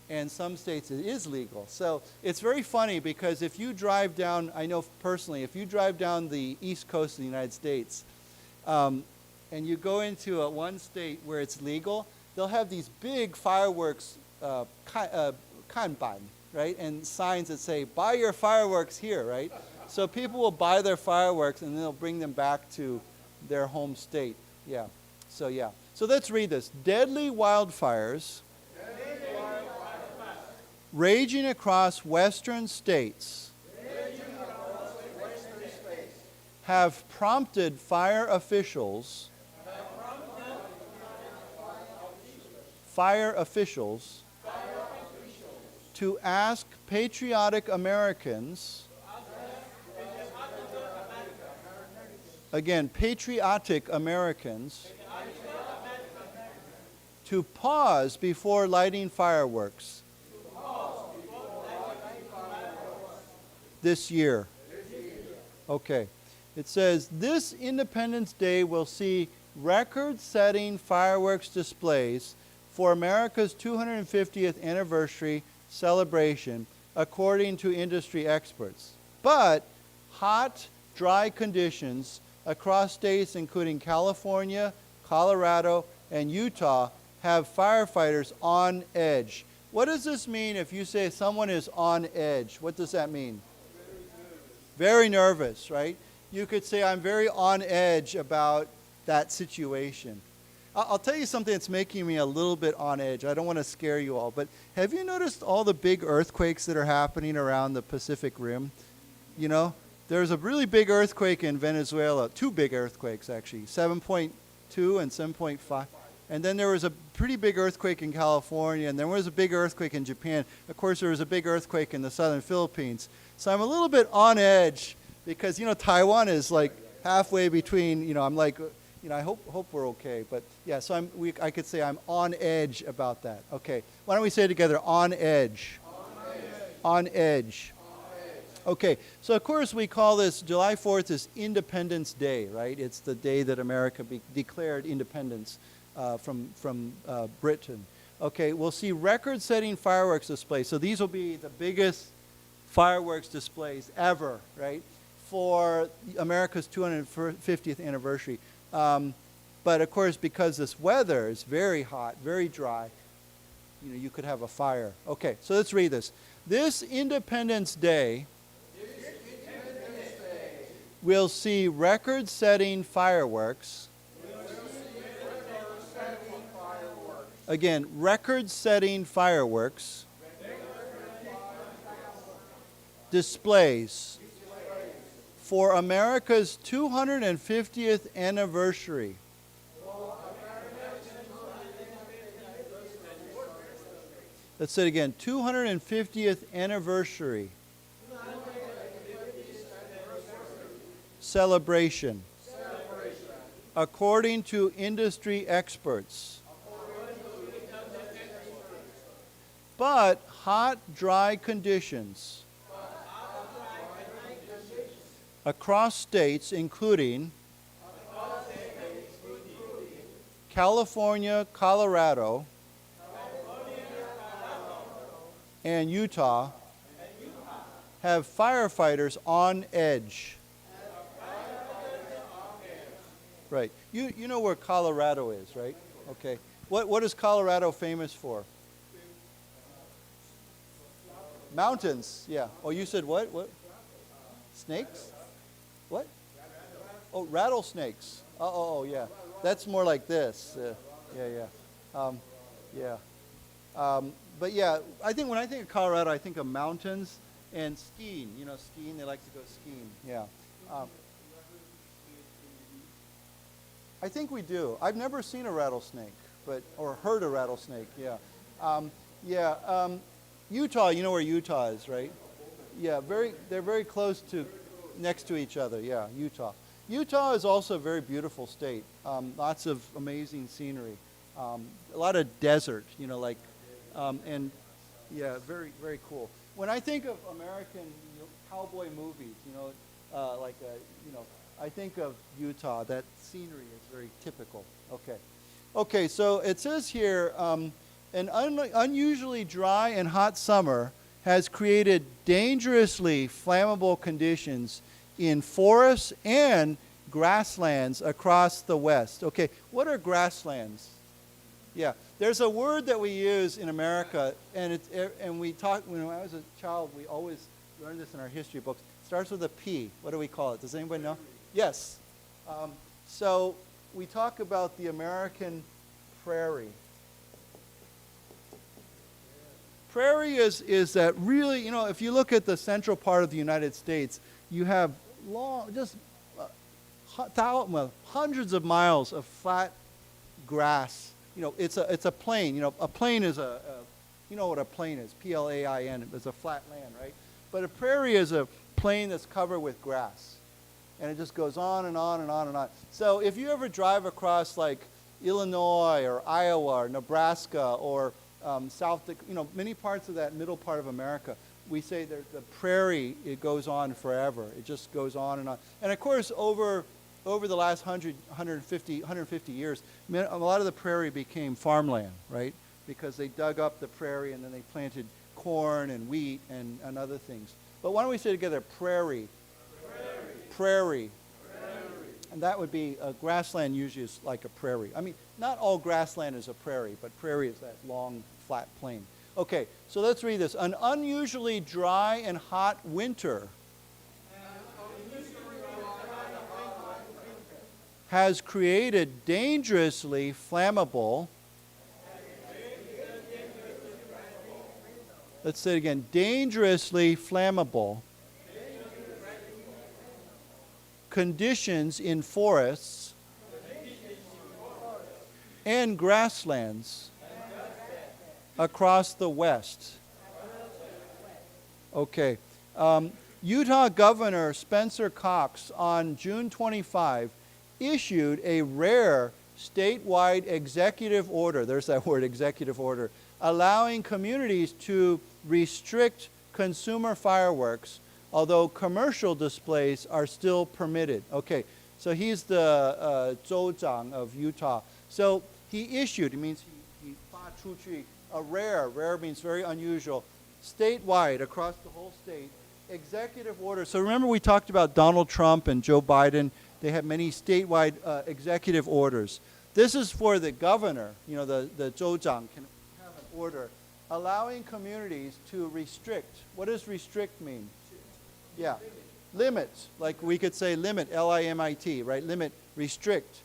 and some states it is legal. So it's very funny because if you drive down, I know personally, if you drive down the East Coast of the United States, and you go into one state where it's legal, they'll have these big fireworks kanban, right? And signs that say, buy your fireworks here, right? So people will buy their fireworks and they'll bring them back to their home state. Yeah. So yeah. So let's read this. Deadly wildfires raging across western states have prompted fire officials to ask patriotic Americans, again, patriotic Americans, to pause before lighting fireworks this year. Okay. It says, this Independence Day will see record-setting fireworks displays for America's 250th anniversary celebration, according to industry experts. But hot, dry conditions across states including California, Colorado, and Utah have firefighters on edge. What does this mean if you say someone is on edge? What does that mean? Very nervous, right? You could say, I'm very on edge about that situation. I'll tell you something that's making me a little bit on edge. I don't want to scare you all, but have you noticed all the big earthquakes that are happening around the Pacific Rim? You know, there's a really big earthquake in Venezuela, two big earthquakes actually, 7.2 and 7.5. And then there was a pretty big earthquake in California, and there was a big earthquake in Japan. Of course, there was a big earthquake in the southern Philippines. So I'm a little bit on edge because, you know, Taiwan is like halfway between, you know, I'm like, you know, I hope we're okay. But yeah, so I could say I'm on edge about that. Okay, why don't we say it together, on edge. On edge. On edge. Okay, so of course we call this, July 4th is Independence Day, right? It's the day that America declared independence from Britain. Okay, we'll see record-setting fireworks displays. So these will be the biggest fireworks displays ever, right, for America's 250th anniversary. But of course, because this weather is very hot, very dry, you know, you could have a fire. Okay, so let's read this. This Independence Day will see record-setting fireworks. Again, record-setting fireworks displays for America's 250th anniversary. Let's say it again, 250th anniversary celebration. According to industry experts. But hot, dry conditions across states, including California, Colorado, and Utah, have firefighters on edge. Right. You know where Colorado is, right? Okay. What is Colorado famous for? Mountains, yeah. Oh, you said what? What? Snakes? What? Oh, rattlesnakes. Oh, yeah. That's more like this. Yeah. But yeah, I think when I think of Colorado, I think of mountains and skiing. You know, skiing, they like to go skiing. Yeah. I think we do. I've never seen a rattlesnake, or heard a rattlesnake, yeah. Utah, you know where Utah is, right? Yeah, they're very close next to each other, yeah, Utah. Utah is also a very beautiful state. Lots of amazing scenery. A lot of desert, you know, like, and yeah, very, very cool. When I think of American cowboy movies, I think of Utah. That scenery is very typical. Okay, so it says here, an unusually dry and hot summer has created dangerously flammable conditions in forests and grasslands across the West. Okay, what are grasslands? Yeah, there's a word that we use in America, and we talk, when I was a child, we always learned this in our history books. It starts with a P. What do we call it? Does anybody know? Yes. So we talk about the American prairie. Prairie is that really, you know, if you look at the central part of the United States, you have long, just hundreds of miles of flat grass. You know, it's a plain. You know, a plain is you know what a plain is, P-L-A-I-N. It's a flat land, right? But a prairie is a plain that's covered with grass. And it just goes on and on and on and on. So if you ever drive across like Illinois or Iowa or Nebraska or South Dakota, you know, many parts of that middle part of America, we say that the prairie, it goes on forever. It just goes on and on. And of course, over the last 150 years, a lot of the prairie became farmland, right? Because they dug up the prairie and then they planted corn and wheat and other things. But why don't we say together, prairie? Prairie. And that would be, grassland usually is like a prairie. I mean, not all grassland is a prairie, but prairie is that long, flat plain. Okay, so let's read this. An unusually dry and hot winter has created dangerously flammable. Let's say it again. Dangerously flammable conditions in forests and grasslands across the West. Okay. Utah Governor Spencer Cox on June 25 issued a rare statewide executive order, there's that word, executive order, allowing communities to restrict consumer fireworks, although commercial displays are still permitted. Okay, so he's the Zhouzhang of Utah. So he issued, it means he fa chu chi, a rare means very unusual, statewide, across the whole state, executive order. So remember we talked about Donald Trump and Joe Biden. They have many statewide executive orders. This is for the governor, you know, the Zhouzhang can have an order allowing communities to restrict. What does restrict mean? Yeah, limits. Like we could say limit, L-I-M-I-T, right? Limit, restrict.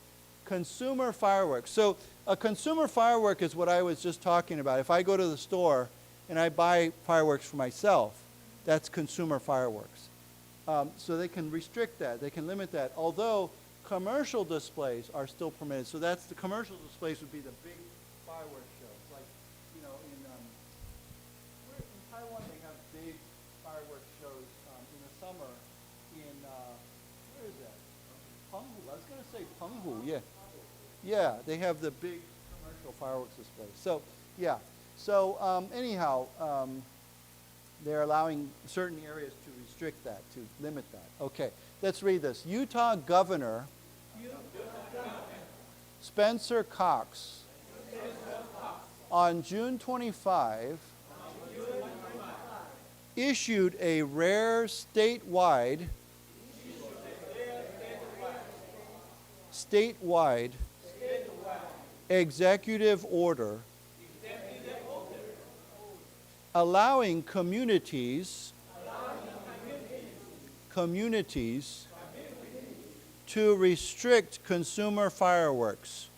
Consumer fireworks. So a consumer firework is what I was just talking about. If I go to the store and I buy fireworks for myself, that's consumer fireworks. So they can restrict that, they can limit that, although commercial displays are still permitted. So that's the commercial displays would be the big fireworks shows. Like, you know, in Taiwan they have big fireworks shows in the summer in, where is that? Penghu. I was going to say Penghu, yeah. Yeah, they have the big commercial fireworks displays. So, yeah. So, anyhow, they're allowing certain areas to restrict that, to limit that. Okay, let's read this. Utah Governor Spencer Cox on June 25 issued a rare statewide executive order allowing communities to restrict consumer fireworks.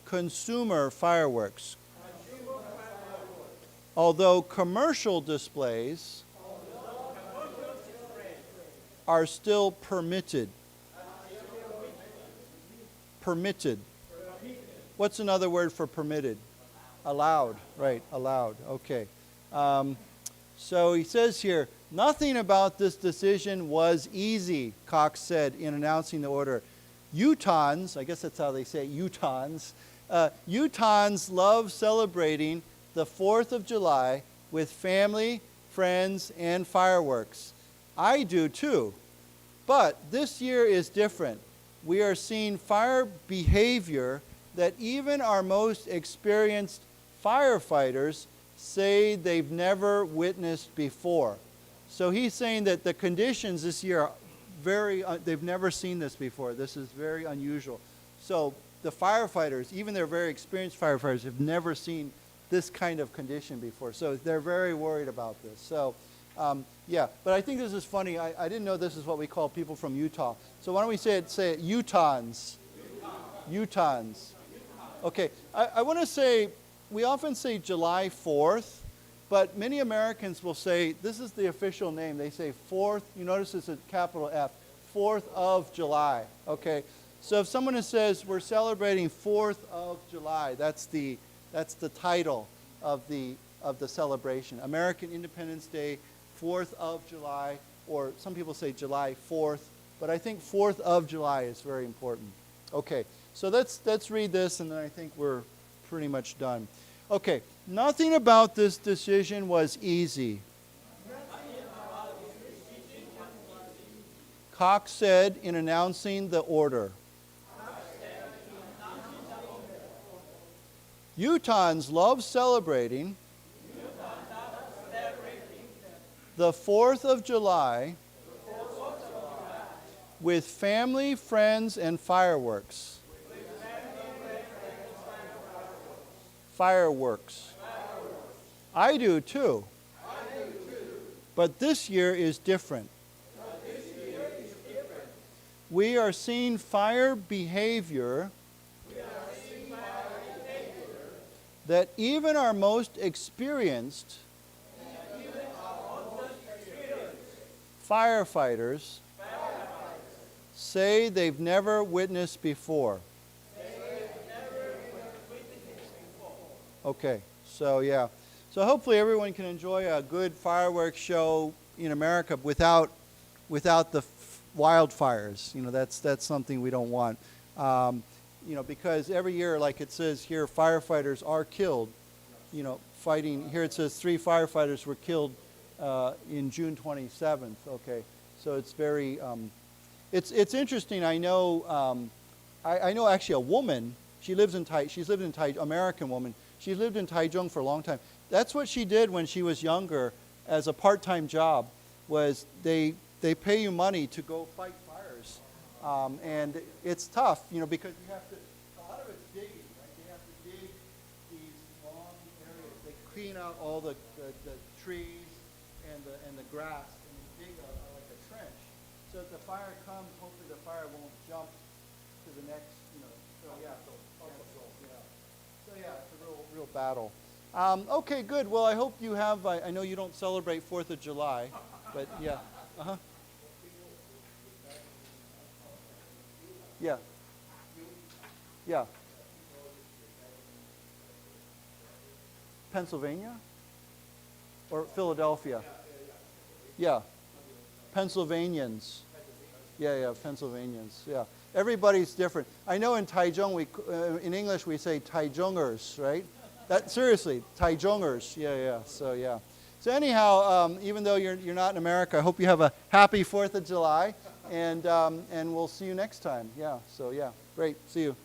Consumer fireworks. Although commercial displays are still permitted. Permitted. What's another word for permitted? Allowed, right, allowed, okay. So he says here, nothing about this decision was easy, Cox said in announcing the order. Utahns, I guess that's how they say it, Utahns love celebrating the 4th of July with family, friends, and fireworks. I do too, but this year is different. We are seeing fire behavior that even our most experienced firefighters say they've never witnessed before. So he's saying that the conditions this year are they've never seen this before. This is very unusual. So the firefighters, even their very experienced firefighters, have never seen this kind of condition before. So they're very worried about this. So yeah, but I think this is funny. I didn't know this is what we call people from Utah. So why don't we say it Utahns. Utahns. Okay, I want to say, we often say July 4th, but many Americans will say, this is the official name. They say 4th, you notice it's a capital F, 4th of July. Okay, so if someone says we're celebrating 4th of July, that's the title of the celebration. American Independence Day, 4th of July, or some people say July 4th, but I think 4th of July is very important. Okay, so let's read this, and then I think we're pretty much done. Okay, nothing about this decision was easy. Cox said in announcing the order. Utahns love celebrating the 4th of July with family, friends, and fireworks. Fireworks. I do too. But this year is different. We are seeing fire behavior that even our most experienced firefighters say they've never witnessed before. Okay, so yeah. So hopefully everyone can enjoy a good fireworks show in America without the wildfires. You know, that's something we don't want. You know, because every year, like it says here, firefighters are killed. You know, fighting. Here it says 3 firefighters were killed in June 27th. Okay, so it's very. It's interesting. I know. I know actually a woman. She lives in She's lived in American woman. She's lived in Taichung for a long time. That's what she did when she was younger, as a part-time job. Was they pay you money to go fight fires, and it's tough, you know, because you have to. A lot of it's digging, right? They have to dig these long areas. They clean out all the trees and the grass, and they dig like a trench. So if the fire comes, hopefully the fire won't jump to the next, you know. So yeah. So yeah, it's a real battle. Okay, good. Well, I hope you have. I know you don't celebrate 4th of July, but yeah. Yeah. Yeah. Pennsylvania? Or Philadelphia? Yeah. Pennsylvanians. Yeah, Pennsylvanians. Yeah. Everybody's different. I know in Taichung, in English we say Taichungers, right? Seriously, Taichungers. Yeah. So yeah. So anyhow, even though you're not in America, I hope you have a happy 4th of July, and we'll see you next time. Yeah. So yeah, great. See you.